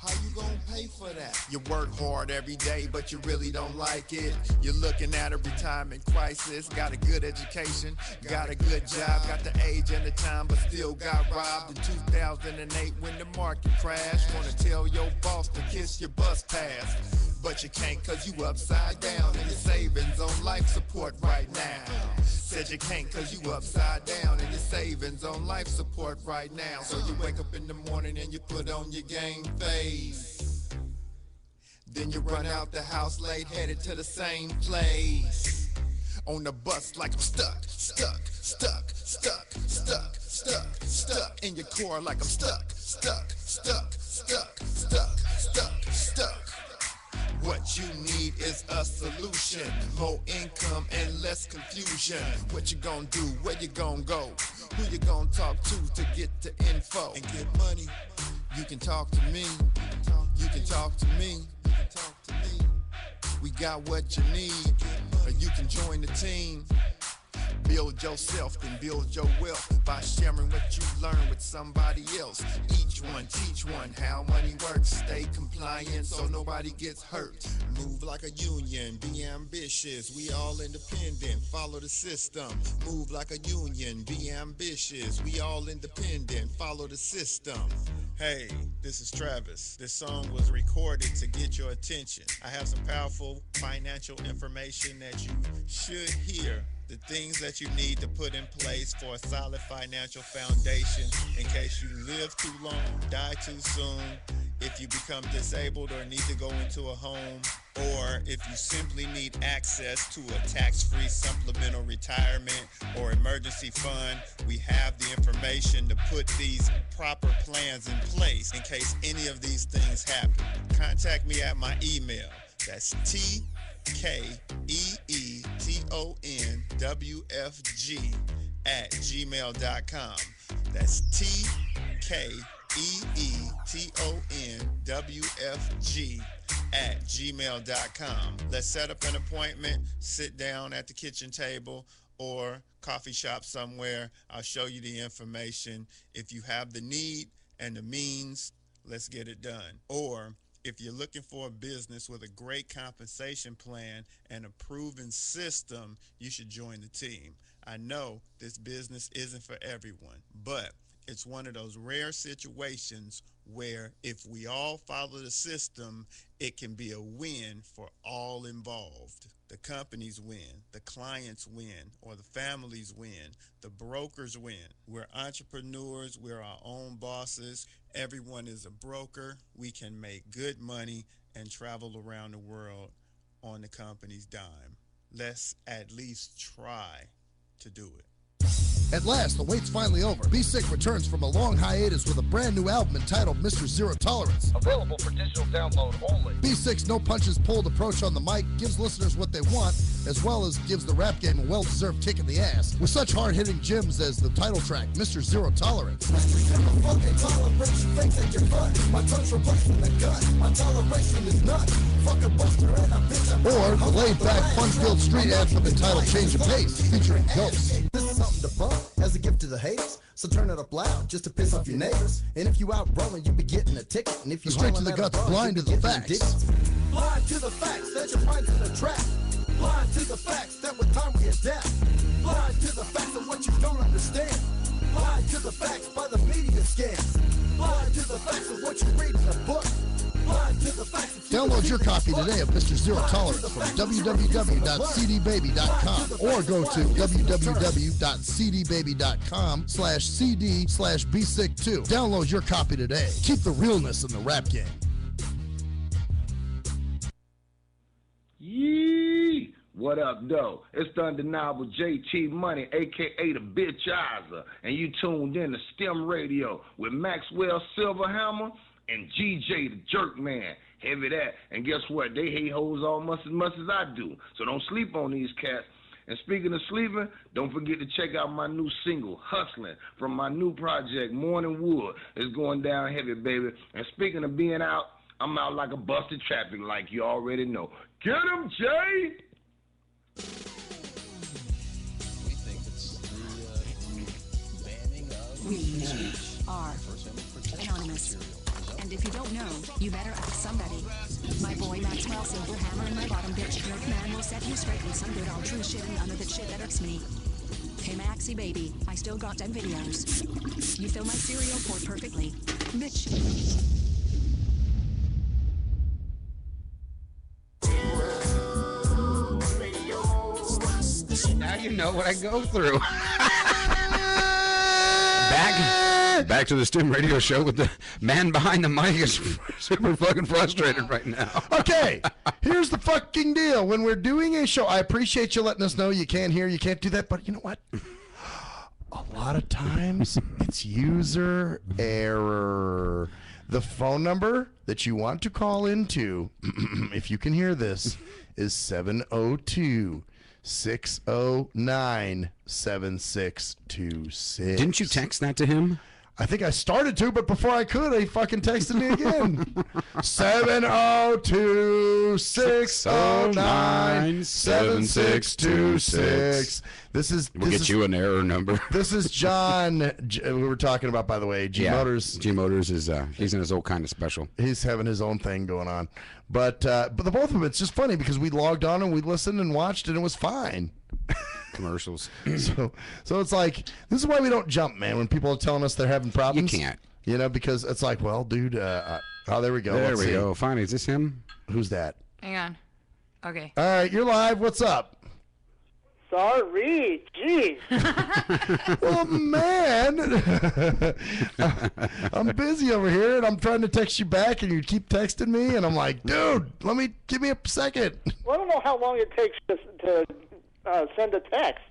How you gonna pay for that? You work hard every day, but you really don't like it. You're looking at a retirement crisis. Got a good education, got a good job, got the age and the time, but still got robbed in 2008 when the market crashed. Wanna tell your boss to kiss your bus pass, but you can't cause you upside down and your savings on life support right now. Said you can't cause you upside down and your savings on life support right now. So you wake up in the morning and you put on your game face. Then you run out the house late, headed to the same place. On the bus like I'm stuck in your core like I'm stuck. What you need is a solution, more income and less confusion. What you gonna do, where you gonna go, who you gonna talk to get the info and get money. You can talk to me, you can talk to me. We got what you need, or you can join the team. Build yourself, then build your wealth by sharing what you learn with somebody else. Each one, teach one how money works. Stay compliant so nobody gets hurt. Move like a union, be ambitious. We all independent, follow the system. Move like a union, be ambitious. We all independent, follow the system. Hey, this is Travis. This song was recorded to get your attention. I have some powerful financial information that you should hear. The things that you need to put in place for a solid financial foundation in case you live too long, die too soon, if you become disabled or need to go into a home, or if you simply need access to a tax-free supplemental retirement or emergency fund. We have the information to put these proper plans in place in case any of these things happen. Contact me at my email. That's TKEETONWFG@gmail.com. That's TKEETONWFG@gmail.com. Let's set up an appointment, sit down at the kitchen table or coffee shop somewhere. I'll show you the information. If you have the need and the means, let's get it done. Or if you're looking for a business with a great compensation plan and a proven system, you should join the team. I know this business isn't for everyone, but it's one of those rare situations where if we all follow the system, it can be a win for all involved. The companies win, the clients win, or the families win, the brokers win. We're entrepreneurs, we're our own bosses. Everyone is a broker. We can make good money and travel around the world on the company's dime. Let's at least try to do it. At last, the wait's finally over. Be Sick returns from a long hiatus with a brand new album entitled Mr. Zero Tolerance. Available for digital download only. Be Sick's no punches pulled approach on the mic gives listeners what they want, as well as gives the rap game a well-deserved kick in the ass, with such hard-hitting gems as the title track, Mr. Zero Tolerance. Or the laid-back, fun-filled street anthem entitled Change of Pace, featuring Ghosts. This is something to bump as a gift to the haters. So turn it up loud just to piss off your neighbors. And if you out rolling, you be getting a ticket. And if you Straight to the guts, blind to the facts. Blind to the facts that your mind's in a trap. Blind to the facts that with time we adapt. Blind to the facts of what you don't understand. Blind to the facts by the media scams. Blind to the facts of what you read in a book. Blind to the facts of Download your copy today of Mr. Zero Tolerance from www.cdbaby.com or go to www.cdbaby.com/cd/bsick2. Download your copy today. Keep the realness in the rap game. Yee! What up, though? It's the undeniable JT Money, a.k.a. the Bitchizer, and you tuned in to STIM Radio with Maxwell Silverhammer and GJ the Jerk Man. Heavy that. And guess what? They hate hoes almost as much as I do. So don't sleep on these cats. And speaking of sleeping, don't forget to check out my new single, Hustling, from my new project, Morning Wood. It's going down heavy, baby. And speaking of being out, I'm out like a busted traffic like you already know. Get him, Jay! We think it's the banning of We are anonymous. And if you don't know, you better ask somebody. My boy Maxwell Silverhammer and my bottom bitch Jerk Man will set you straight with some good old true shit and none of the shit that irks me. Hey Maxie baby, I still got them videos. You fill my cereal port perfectly. Bitch. Now you know what I go through. Back to the STIM Radio Show with the man behind the mic is super fucking frustrated right now. Okay, here's the fucking deal. When we're doing a show, I appreciate you letting us know you can't hear, you can't do that, but you know what? A lot of times it's user error. The phone number that you want to call into, if you can hear this, is 702-609-7626. Didn't you text that to him? I think I started to, but before I could, he fucking texted me again. 702-609-7626. We'll get you an error number. This is John. We were talking about, by the way, G Motors. G Motors is he's in his own kind of special. He's having his own thing going on, but the both of them, it's just funny because we logged on and we listened and watched and it was fine. Commercials. So it's like, this is why we don't jump, man. When people are telling us they're having problems, You can't. You know, because it's like, well, dude. Oh, there we go. There Let's we see. go. Finally, is this him? Who's that? Hang on. Okay. All right, you're live. What's up? Sorry, jeez. Well, man, I'm busy over here, and I'm trying to text you back, and you keep texting me, and I'm like, dude, give me a second. Well, I don't know how long it takes to send a text.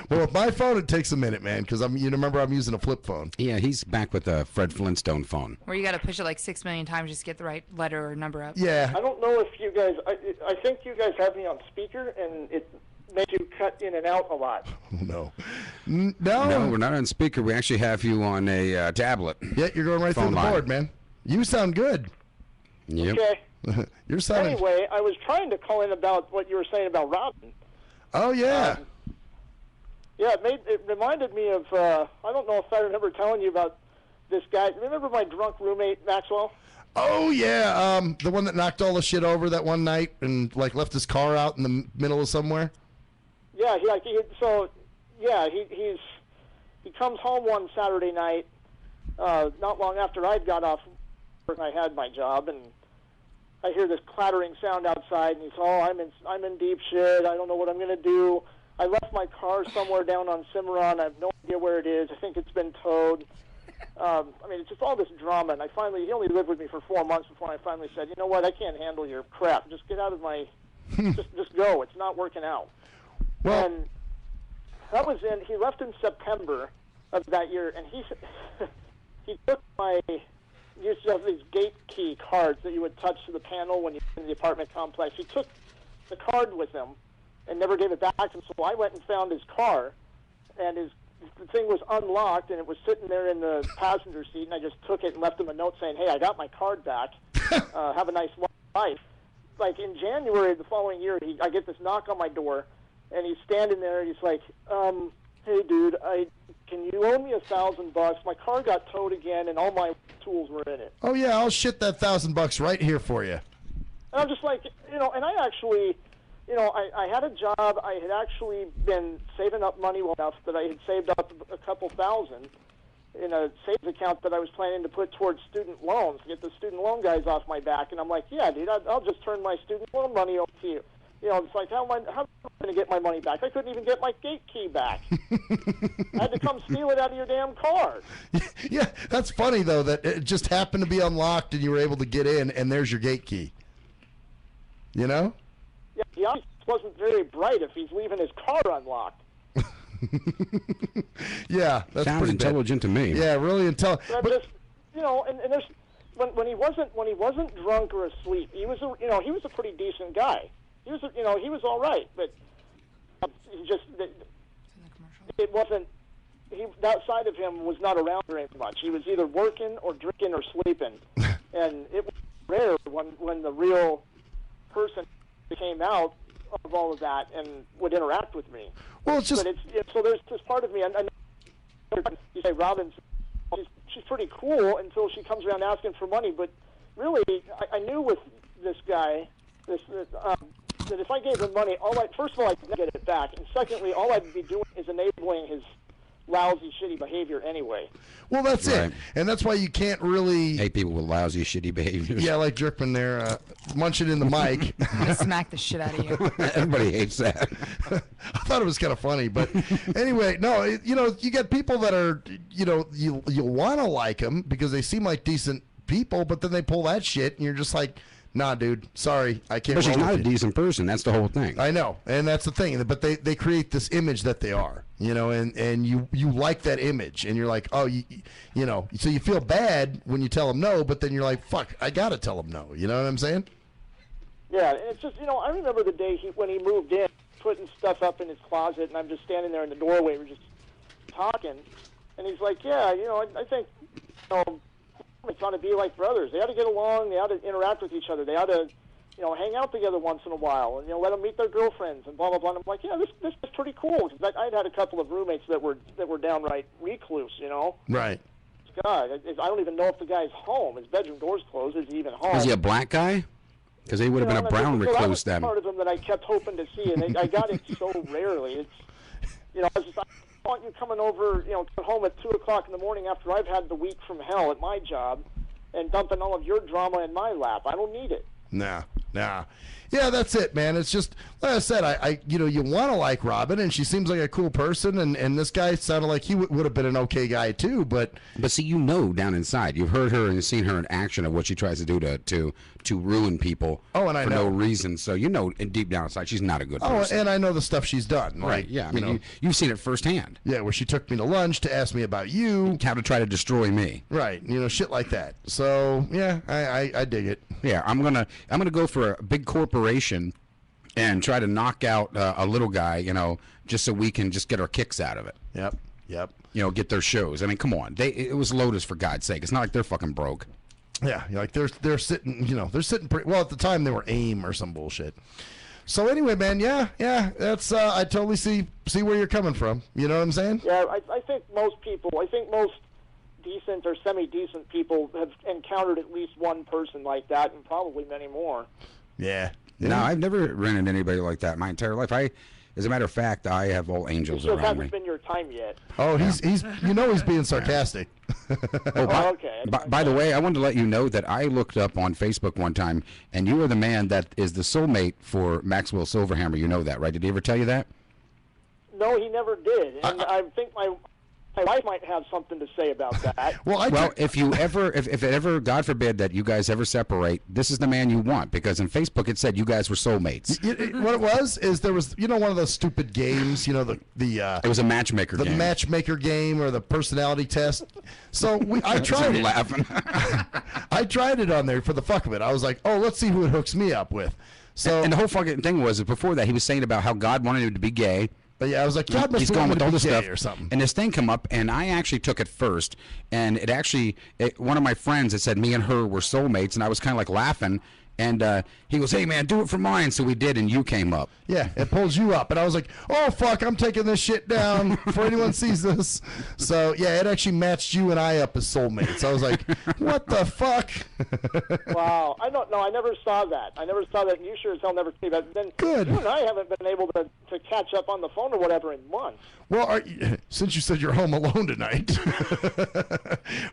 Well, with my phone, it takes a minute, man, because you remember I'm using a flip phone. Yeah, he's back with a Fred Flintstone phone. Where you got to push it like 6 million times just to get the right letter or number up. Yeah. I don't know if you guys. I think you guys have me on speaker, and it makes you cut in and out a lot. No. No, we're not on speaker. We actually have you on a tablet. Yeah, you're going right through the board, man. You sound good. Yep. Okay. You're sounding. Anyway, I was trying to call in about what you were saying about Robin. Oh yeah. Yeah, it reminded me of. I don't know if I remember telling you about this guy. Remember my drunk roommate Maxwell? Oh yeah, the one that knocked all the shit over that one night and like left his car out in the middle of somewhere. Yeah, he comes home one Saturday night, not long after I'd got off work and I had my job, and I hear this clattering sound outside, and he's, I'm in deep shit. I don't know what I'm gonna do. I left my car somewhere down on Cimarron. I have no idea where it is. I think it's been towed. I mean, it's just all this drama, and he only lived with me for 4 months before I finally said, you know what, I can't handle your crap. Just get out of my, just go. It's not working out. Well, and That was he left in September of that year, and he took my, you used to have these gate key cards that you would touch to the panel when you were in the apartment complex. He took the card with him and never gave it back to him, so I went and found his car, and the thing was unlocked, and it was sitting there in the passenger seat, and I just took it and left him a note saying, hey, I got my card back. Have a nice life. Like, in January the following year, I get this knock on my door, and he's standing there, and he's like, hey, dude, can you loan me $1,000? My car got towed again, and all my tools were in it. Oh yeah, I'll shit that $1,000 right here for you. And I'm just like, and I actually, I had a job. I had actually been saving up money well enough that I had saved up a couple thousand in a savings account that I was planning to put towards student loans to get the student loan guys off my back. And I'm like, yeah, dude, I'll just turn my student loan money over to you. It's like, how am I going to get my money back? I couldn't even get my gate key back. I had to come steal it out of your damn car. Yeah, that's funny, though, that it just happened to be unlocked and you were able to get in, and there's your gate key. You know? Yeah, he obviously wasn't very bright if he's leaving his car unlocked. Yeah, that's sounds pretty intelligent to me. Yeah, really intelligent. But just, and there's when he wasn't drunk or asleep, he was a pretty decent guy. He was he was all right, but he just it wasn't. That side of him was not around very much. He was either working or drinking or sleeping, and it was rare when the real person came out of all of that and would interact with me. Well, it's just so there's this part of me, and you say Robin's, she's pretty cool until she comes around asking for money. But really, I knew with this guy, that if I gave him money, first of all, I'd get it back, and secondly, all I'd be doing is enabling his lousy, shitty behavior anyway. Well, that's it, and that's why you can't really hate people with lousy, shitty behavior. Yeah, like Jerkman there, munching in the mic. I'm gonna smack the shit out of you. Everybody hates that. I thought it was kind of funny, but anyway, no, you get people that are, you'll want to like them because they seem like decent people, but then they pull that shit, and you're just like, nah, dude, sorry, I can't. But she's not a decent person. That's the whole thing. I know, and that's the thing. But they create this image that they are, and you like that image, and you're like, oh, so you feel bad when you tell them no, but then you're like, fuck, I gotta tell them no. You know what I'm saying? Yeah, and it's just, I remember the day when he moved in, putting stuff up in his closet, and I'm just standing there in the doorway, we're just talking, and he's like, yeah, I think, it's ought to be like brothers. They ought to get along. They ought to interact with each other. They ought to, hang out together once in a while, and let them meet their girlfriends and blah blah blah. And I'm like, yeah, this is pretty cool. I'd had a couple of roommates that were downright recluse, Right. God, I don't even know if the guy's home. His bedroom door's closed. Is he even home? Is he a black guy? Because he would have been a brown recluse that was then. Part of him that I kept hoping to see, and I got it so rarely. It's, I was just. I want you coming over, come home at 2 o'clock in the morning after I've had the week from hell at my job, and dumping all of your drama in my lap. I don't need it. Nah. Yeah, that's it, man. It's just, like I said, you want to like Robin, and she seems like a cool person, and this guy sounded like he would have been an okay guy too, but see, down inside, you've heard her and seen her in action of what she tries to do to ruin people. Oh, and I for know. no reason. So deep down inside, she's not a good person. Oh, and I know the stuff she's done. Right? Yeah, I mean, you've seen it firsthand. Yeah, where she took me to lunch to ask me about you, how to try to destroy me. Right? Shit like that. So yeah, I dig it. Yeah, I'm gonna go for a big corporation and try to knock out a little guy, just so we can just get our kicks out of it. Yep. Get their shows. I mean, come on. It was Lotus, for God's sake. It's not like they're fucking broke. Yeah, like they're sitting, they're sitting pretty well at the time. They were AIM or some bullshit. So anyway, man, yeah, that's I totally see where you're coming from. You know what I'm saying? Yeah, I think most decent or semi-decent people have encountered at least one person like that, and probably many more. Yeah. No, I've never run into anybody like that my entire life. As a matter of fact, I have all angels around me. It hasn't been your time yet. Oh, he's he's being sarcastic. Okay. By the way, I wanted to let you know that I looked up on Facebook one time, and you are the man that is the soulmate for Maxwell Silverhammer. You know that, right? Did he ever tell you that? No, he never did. And I think my wife might have something to say about that. Well, if it ever, God forbid, that you guys ever separate, this is the man you want, because in Facebook it said you guys were soulmates. What it was is there was one of those stupid games, it was a matchmaker game. The matchmaker game or the personality test. So I tried it. Laughing. I tried it on there for the fuck of it. I was like, oh, let's see who it hooks me up with. So and the whole fucking thing was before that he was saying about how God wanted him to be gay. But yeah, I was like, God must he's want going me with to all be this gay stuff or something. and this thing come up, and I actually took it first, and one of my friends had said me and her were soulmates, and I was kind of like laughing, and he goes, hey man, do it for mine. So we did, and you came up. Yeah, it pulls you up, and I was like, oh fuck, I'm taking this shit down before anyone sees this. So yeah, it actually matched you and I up as soulmates. I was like, what the fuck? Wow, I don't know. I never saw that. And you sure as hell never see that. Then Good. You and I haven't been able to catch up on the phone or whatever in months. Well, since you said you're home alone tonight,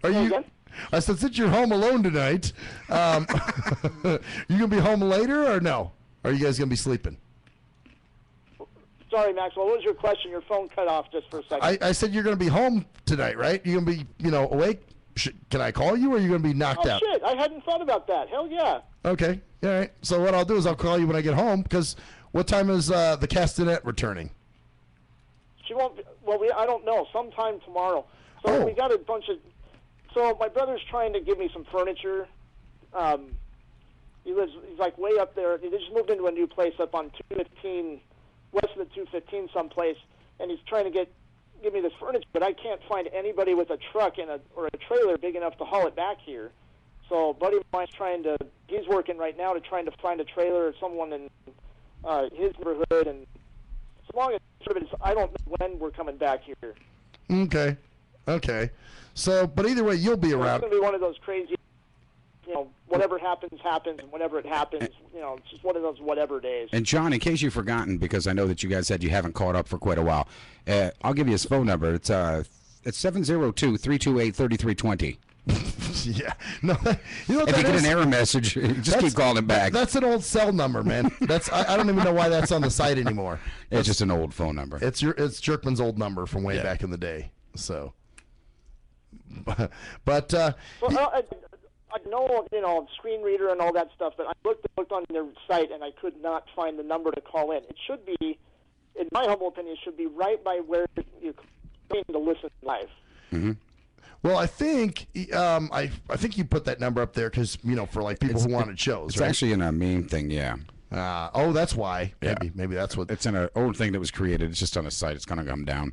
are you? Again? I said, since you're home alone tonight, you gonna be home later or no? Or are you guys gonna be sleeping? Sorry, Maxwell. What was your question? Your phone cut off just for a second. I said you're gonna be home tonight, right? You're gonna be, awake. Can I call you, or are you gonna be knocked out? Oh shit! I hadn't thought about that. Hell yeah. Okay. All right. So what I'll do is I'll call you when I get home. Because what time is the castanet returning? She won't. I don't know. Sometime tomorrow. So we got a bunch of. So my brother's trying to give me some furniture. He's like way up there. They just moved into a new place up on 215, west of the 215 someplace, and he's trying to give me this furniture, but I can't find anybody with a truck or a trailer big enough to haul it back here. So a buddy of mine's he's working right now to trying to find a trailer or someone in his neighborhood, and as long as I don't know when we're coming back here. Okay. So, but either way, you'll be around. It's going to be one of those crazy, whatever happens, and whenever it happens, it's just one of those whatever days. And John, in case you've forgotten, because I know that you guys said you haven't caught up for quite a while, I'll give you his phone number. It's 702-328-3320. Yeah. No. If you get an error message, just keep calling him back. That's an old cell number, man. I don't even know why that's on the site anymore. It's just an old phone number. It's Jerkman's old number from way back in the day. So. But I know, screen reader and all that stuff, but I looked on their site and I could not find the number to call in. It should be, in my humble opinion, it should be right by where you're paying to listen live. Mm-hmm. Well, I think I think you put that number up there because for like people who wanted shows. It's right? actually in a meme thing, yeah. That's why. Yeah. Maybe that's what. It's in an old thing that was created. It's just on a site. It's gonna come down.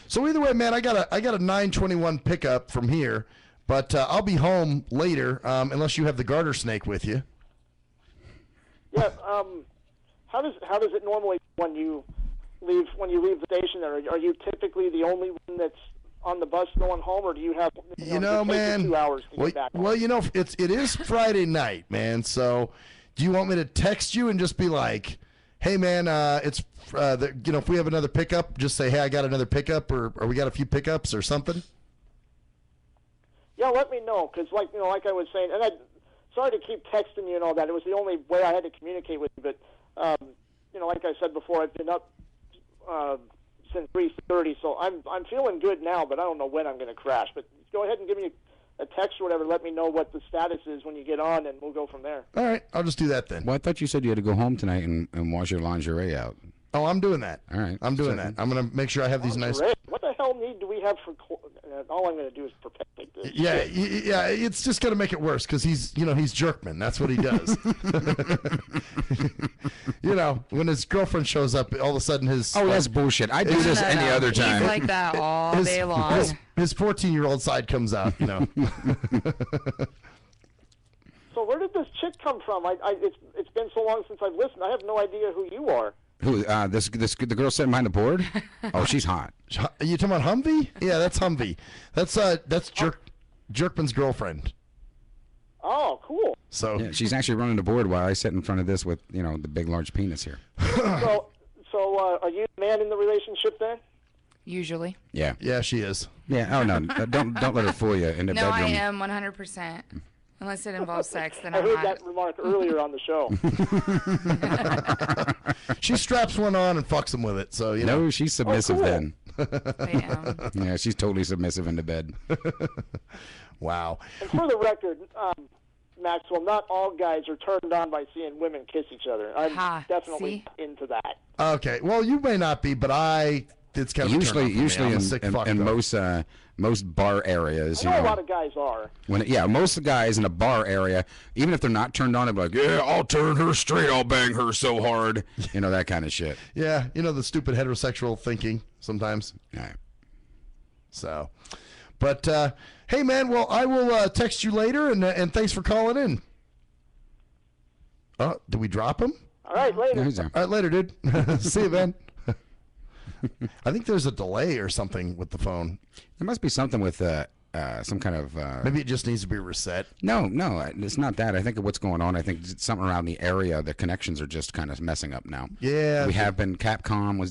So either way, man, I got a 921 pickup from here, but I'll be home later unless you have the garter snake with you. Yeah. How does it normally when you leave the station? There, are you typically the only one that's on the bus going home, or do you have man? 2 hours to get back? Well, it is Friday night, man. So do you want me to text you and just be like, hey, man, it's if we have another pickup, just say, hey, I got another pickup, or we got a few pickups or something? Yeah, let me know, because like I was saying, and sorry to keep texting you and all that. It was the only way I had to communicate with you, but like I said before, I've been up since 3:30, so I'm feeling good now, but I don't know when I'm going to crash. But go ahead and give me a text or whatever. Let me know what the status is when you get on, and we'll go from there. All right, I'll just do that then. Well, I thought you said you had to go home tonight and wash your lingerie out. Oh, I'm doing that. All right. I'm doing that. I'm going to make sure I have these nice... What the hell need do we have for... all I'm going to do is perpetuate this. Yeah, it's just going to make it worse because he's Jerkman. That's what he does. When his girlfriend shows up, all of a sudden his... Oh, that's bullshit. I do this any other time. He's like that all day long. His 14-year-old side comes out, So where did this chick come from? It's been so long since I've listened. I have no idea who you are. Who? The girl sitting behind the board? Oh, she's hot. Are you talking about Humvee? Yeah, that's Humvee. That's Jerkman's girlfriend. Oh, cool. So yeah, she's actually running the board while I sit in front of this with the big large penis here. So are you the man in the relationship then? Usually. Yeah. Yeah, she is. Yeah. Oh no, don't let her fool you in the bedroom. No, I am 100%. Unless it involves sex, then I I'm heard not. that remark earlier on the show. She straps one on and fucks him with it. So No, she's submissive then. I am. Yeah, she's totally submissive into bed. Wow. And for the record, Maxwell, not all guys are turned on by seeing women kiss each other. I'm definitely into that. Okay. Well, you may not be, but it's kind of usually in most bar areas. I know a lot of guys are. Most of the guys in a bar area, even if they're not turned on, they're like, yeah, I'll turn her straight, I'll bang her so hard, that kind of shit. Yeah, the stupid heterosexual thinking sometimes. Yeah. So, but hey, man, well, I will text you later, and thanks for calling in. Oh, did we drop him? All right, later. All right, later, dude. See you, man. I think there's a delay or something with the phone. There must be something with some kind of... Maybe it just needs to be reset. No, it's not that. I think what's going on, I think it's something around the area. The connections are just kind of messing up now. Yeah. We have been, Comcast,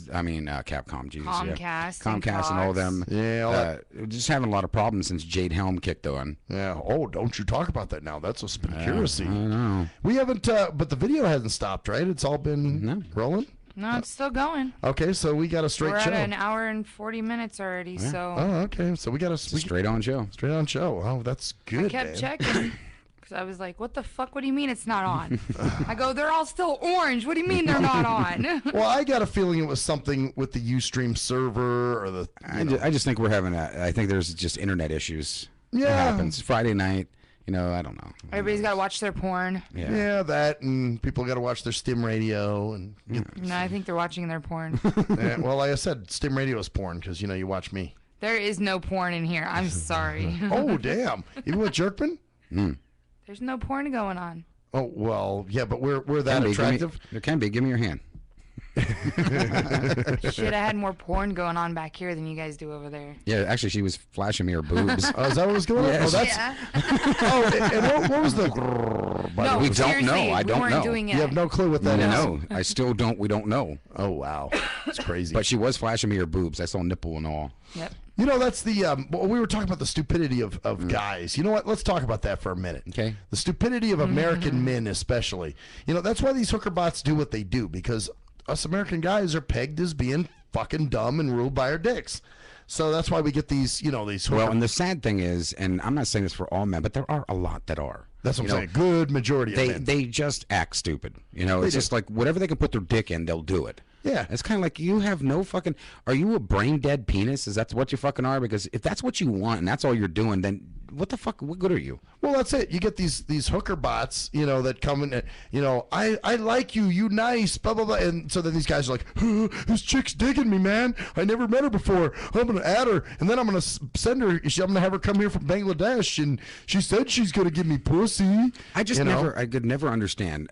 Jesus. Comcast and all of them. Yeah. Just having a lot of problems since Jade Helm kicked on. Yeah. Oh, don't you talk about that now. That's a conspiracy. I know. We haven't, but the video hasn't stopped, right? It's all been rolling? No, it's still going. Okay, so we got a straight show. We're at an hour and 40 minutes already, so... Oh, okay. So we got a straight on show. Straight on show. Oh, that's good, I kept checking. Because I was like, what the fuck? What do you mean it's not on? I go, they're all still orange. What do you mean they're not on? Well, I got a feeling it was something with the Ustream server or the... I just think we're having I think there's just internet issues. Yeah. It happens. Friday night. I don't know. Everybody's got to watch their porn. Yeah, that, and people got to watch their STIM radio. And No, I think they're watching their porn. Yeah, well, like I said, STIM radio is porn because, you watch me. There is no porn in here. I'm sorry. Oh, damn. Even with Jerkman? There's no porn going on. Oh, well, yeah, but we're that attractive? There can be. Give me your hand. Should have had more porn going on back here than you guys do over there. Yeah, actually, she was flashing me her boobs. Oh, is that what was going on? Yes. Oh, that's... and what was the... No, we don't know. I don't know. Doing it. You have no clue what that is? No, I still don't. We don't know. Oh, wow. That's crazy. But she was flashing me her boobs. I saw nipple and all. Yep. That's the... we were talking about the stupidity of guys. You know what? Let's talk about that for a minute. Okay. The stupidity of American men especially. That's why these hooker bots do what they do, because us American guys are pegged as being fucking dumb and ruled by our dicks. So that's why we get these, these hooker... Well, and the sad thing is, and I'm not saying this for all men, but there are a lot that are. That's what I'm saying. Good majority of men. They just act stupid. It's just like whatever they can put their dick in, they'll do it. Yeah. It's kind of like you have no fucking... Are you a brain-dead penis? Is that what you fucking are? Because if that's what you want and that's all you're doing, then what the fuck... What good are you? Well, that's it. You get these hooker bots, that come in, I like you, you nice, blah, blah, blah. And so then these guys are like, this chick's digging me, man. I never met her before. I'm going to add her, and then I'm going to send her... I'm going to have her come here from Bangladesh, and she said she's going to give me pussy. I could never understand,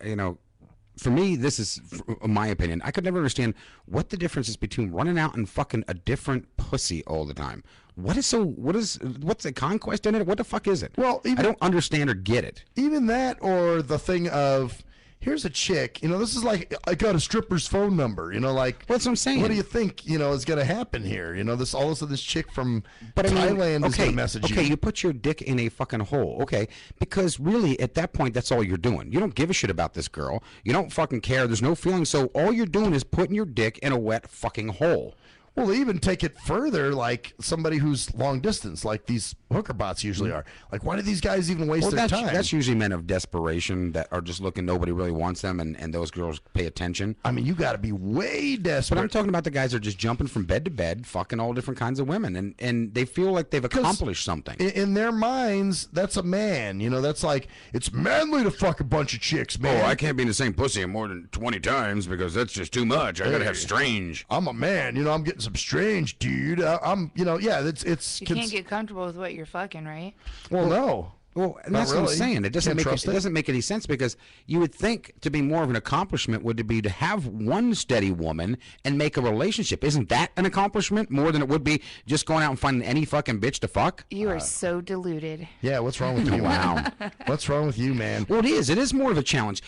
for me, this is my opinion. I could never understand what the difference is between running out and fucking a different pussy all the time. What's the conquest in it? What the fuck is it? Well, I don't understand or get it. Even that, or the thing of, here's a chick, this is like, I got a stripper's phone number, like, that's what I'm saying. What do you think, is going to happen here? This chick from Thailand is going to message you. Okay, you put your dick in a fucking hole, okay, because really, at that point, that's all you're doing. You don't give a shit about this girl. You don't fucking care. There's no feeling, so all you're doing is putting your dick in a wet fucking hole. Well, they even take it further, like somebody who's long distance, like these hooker bots usually are. Like, why do these guys even waste their time? That's usually men of desperation that are just looking, nobody really wants them, and those girls pay attention. I mean, you got to be way desperate. But I'm talking about the guys that are just jumping from bed to bed, fucking all different kinds of women, and they feel like they've accomplished something. In their minds, that's a man. That's like, it's manly to fuck a bunch of chicks, man. Oh, I can't be in the same pussy more than 20 times because that's just too much. I got to have strange. I'm a man. I'm getting some strange, dude. I'm, it's. You can't get comfortable with what you're fucking, right? Well, no. Well, and that's what I'm saying. It doesn't make any sense because you would think to be more of an accomplishment would be to have one steady woman and make a relationship. Isn't that an accomplishment more than it would be just going out and finding any fucking bitch to fuck? You are so deluded. Yeah, what's wrong with you? Wow. What's wrong with you, man? Well, it is. It is more of a challenge.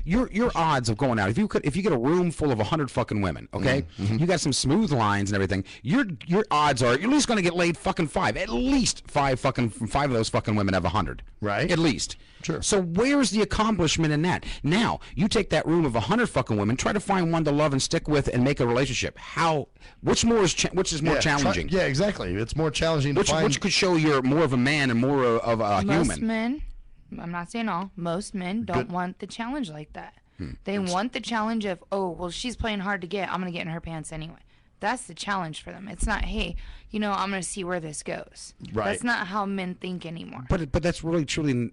Your odds of going out, if you get a room full of 100 fucking women, okay, you got some smooth lines and everything. Your odds are you're at least going to get laid fucking 5. At least 5 of those fucking women have 100. Right. At least. Sure. So where's the accomplishment in that? Now, you take that room of 100 fucking women, try to find one to love and stick with and make a relationship. Which is more challenging? Yeah, exactly. It's more challenging to find. Which could show you're more of a man and more of a human. Most men, I'm not saying all, most men don't want the challenge like that. They want the challenge of, oh, well, she's playing hard to get. I'm going to get in her pants anyway. That's the challenge for them. It's not, hey, I'm going to see where this goes. Right. That's not how men think anymore. But that's really truly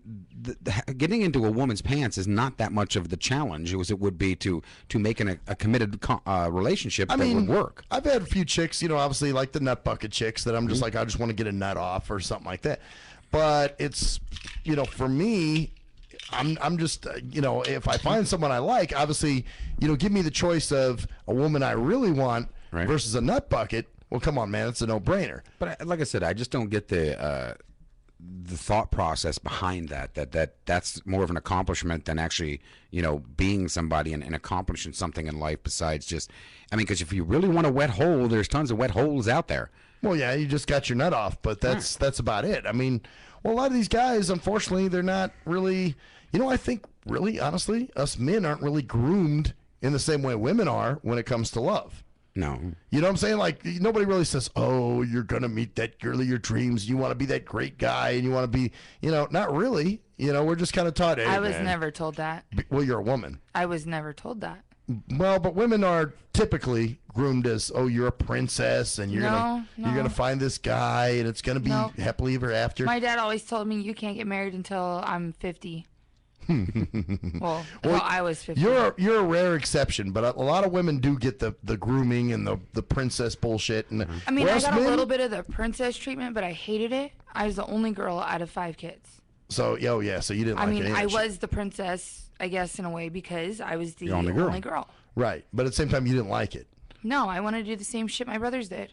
getting into a woman's pants is not that much of the challenge as it would be to make a committed relationship that would work. I've had a few chicks, obviously like the nut bucket chicks that I'm just like, I just want to get a nut off or something like that. But it's, for me, I'm just, if I find someone I like, obviously, give me the choice of a woman I really want versus a nut bucket. Well, come on, man, it's a no-brainer. But like I said, I just don't get the thought process behind that's more of an accomplishment than actually, being somebody and accomplishing something in life besides just, because if you really want a wet hole, there's tons of wet holes out there. Well, yeah, you just got your nut off, but that's about it. Well, a lot of these guys, unfortunately, they're not really, I think really, honestly, us men aren't really groomed in the same way women are when it comes to love. No. You know what I'm saying? Like, nobody really says, oh, you're going to meet that girl of your dreams. You want to be that great guy and you want to be, not really. We're just kind of taught, hey, I was never told that. Well, you're a woman. I was never told that. Well, but women are typically groomed as, oh, you're a princess and you're gonna find this guy and it's gonna be happily ever after. My dad always told me you can't get married until I'm 50. well, I was 50. You're a rare exception, but a lot of women do get the grooming and the princess bullshit. And I got a little bit of the princess treatment, but I hated it. I was the only girl out of 5 kids. So, so you didn't like any of that I shit. was the princess, I guess, in a way, because I was the only girl. Right, but at the same time, you didn't like it. No, I wanted to do the same shit my brothers did.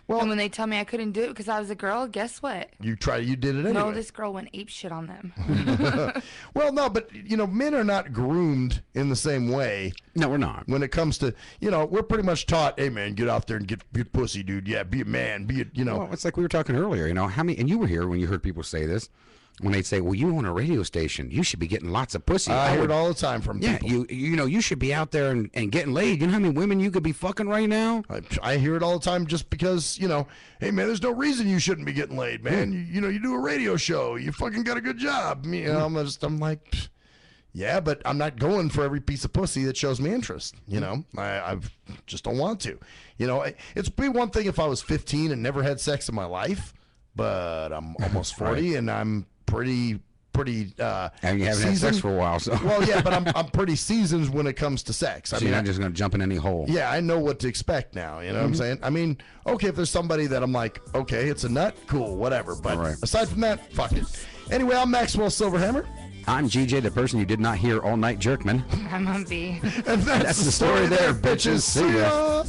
Well, and when they tell me I couldn't do it because I was a girl, guess what? You did it anyway. No, this girl went ape shit on them. Well, no, but, men are not groomed in the same way. No, we're not. When it comes to, we're pretty much taught, hey, man, get out there and get pussy, dude. Yeah, be a man. Well, it's like we were talking earlier, how many, and you were here when you heard people say this. When they'd say, well, you own a radio station, you should be getting lots of pussy. I hear it all the time from people. Yeah, you should be out there and getting laid. You know how many women you could be fucking right now? I hear it all the time just because, hey, man, there's no reason you shouldn't be getting laid, man. You do a radio show. You fucking got a good job. I'm like, yeah, but I'm not going for every piece of pussy that shows me interest. I just don't want to. It's be one thing if I was 15 and never had sex in my life, but I'm almost 40 and I'm pretty and you haven't had sex for a while, so well, yeah, but I'm pretty seasoned when it comes to sex. So you're not just gonna jump in any hole. Yeah, I know what to expect now. You know what I'm saying? Okay, if there's somebody that I'm like, okay, it's a nut, cool, whatever. But aside from that, fuck it. Anyway, I'm Maxwell Silverhammer. I'm GJ, the person you did not hear all night, Jerkman. I'm on B. And that's the story there, bitches. See ya.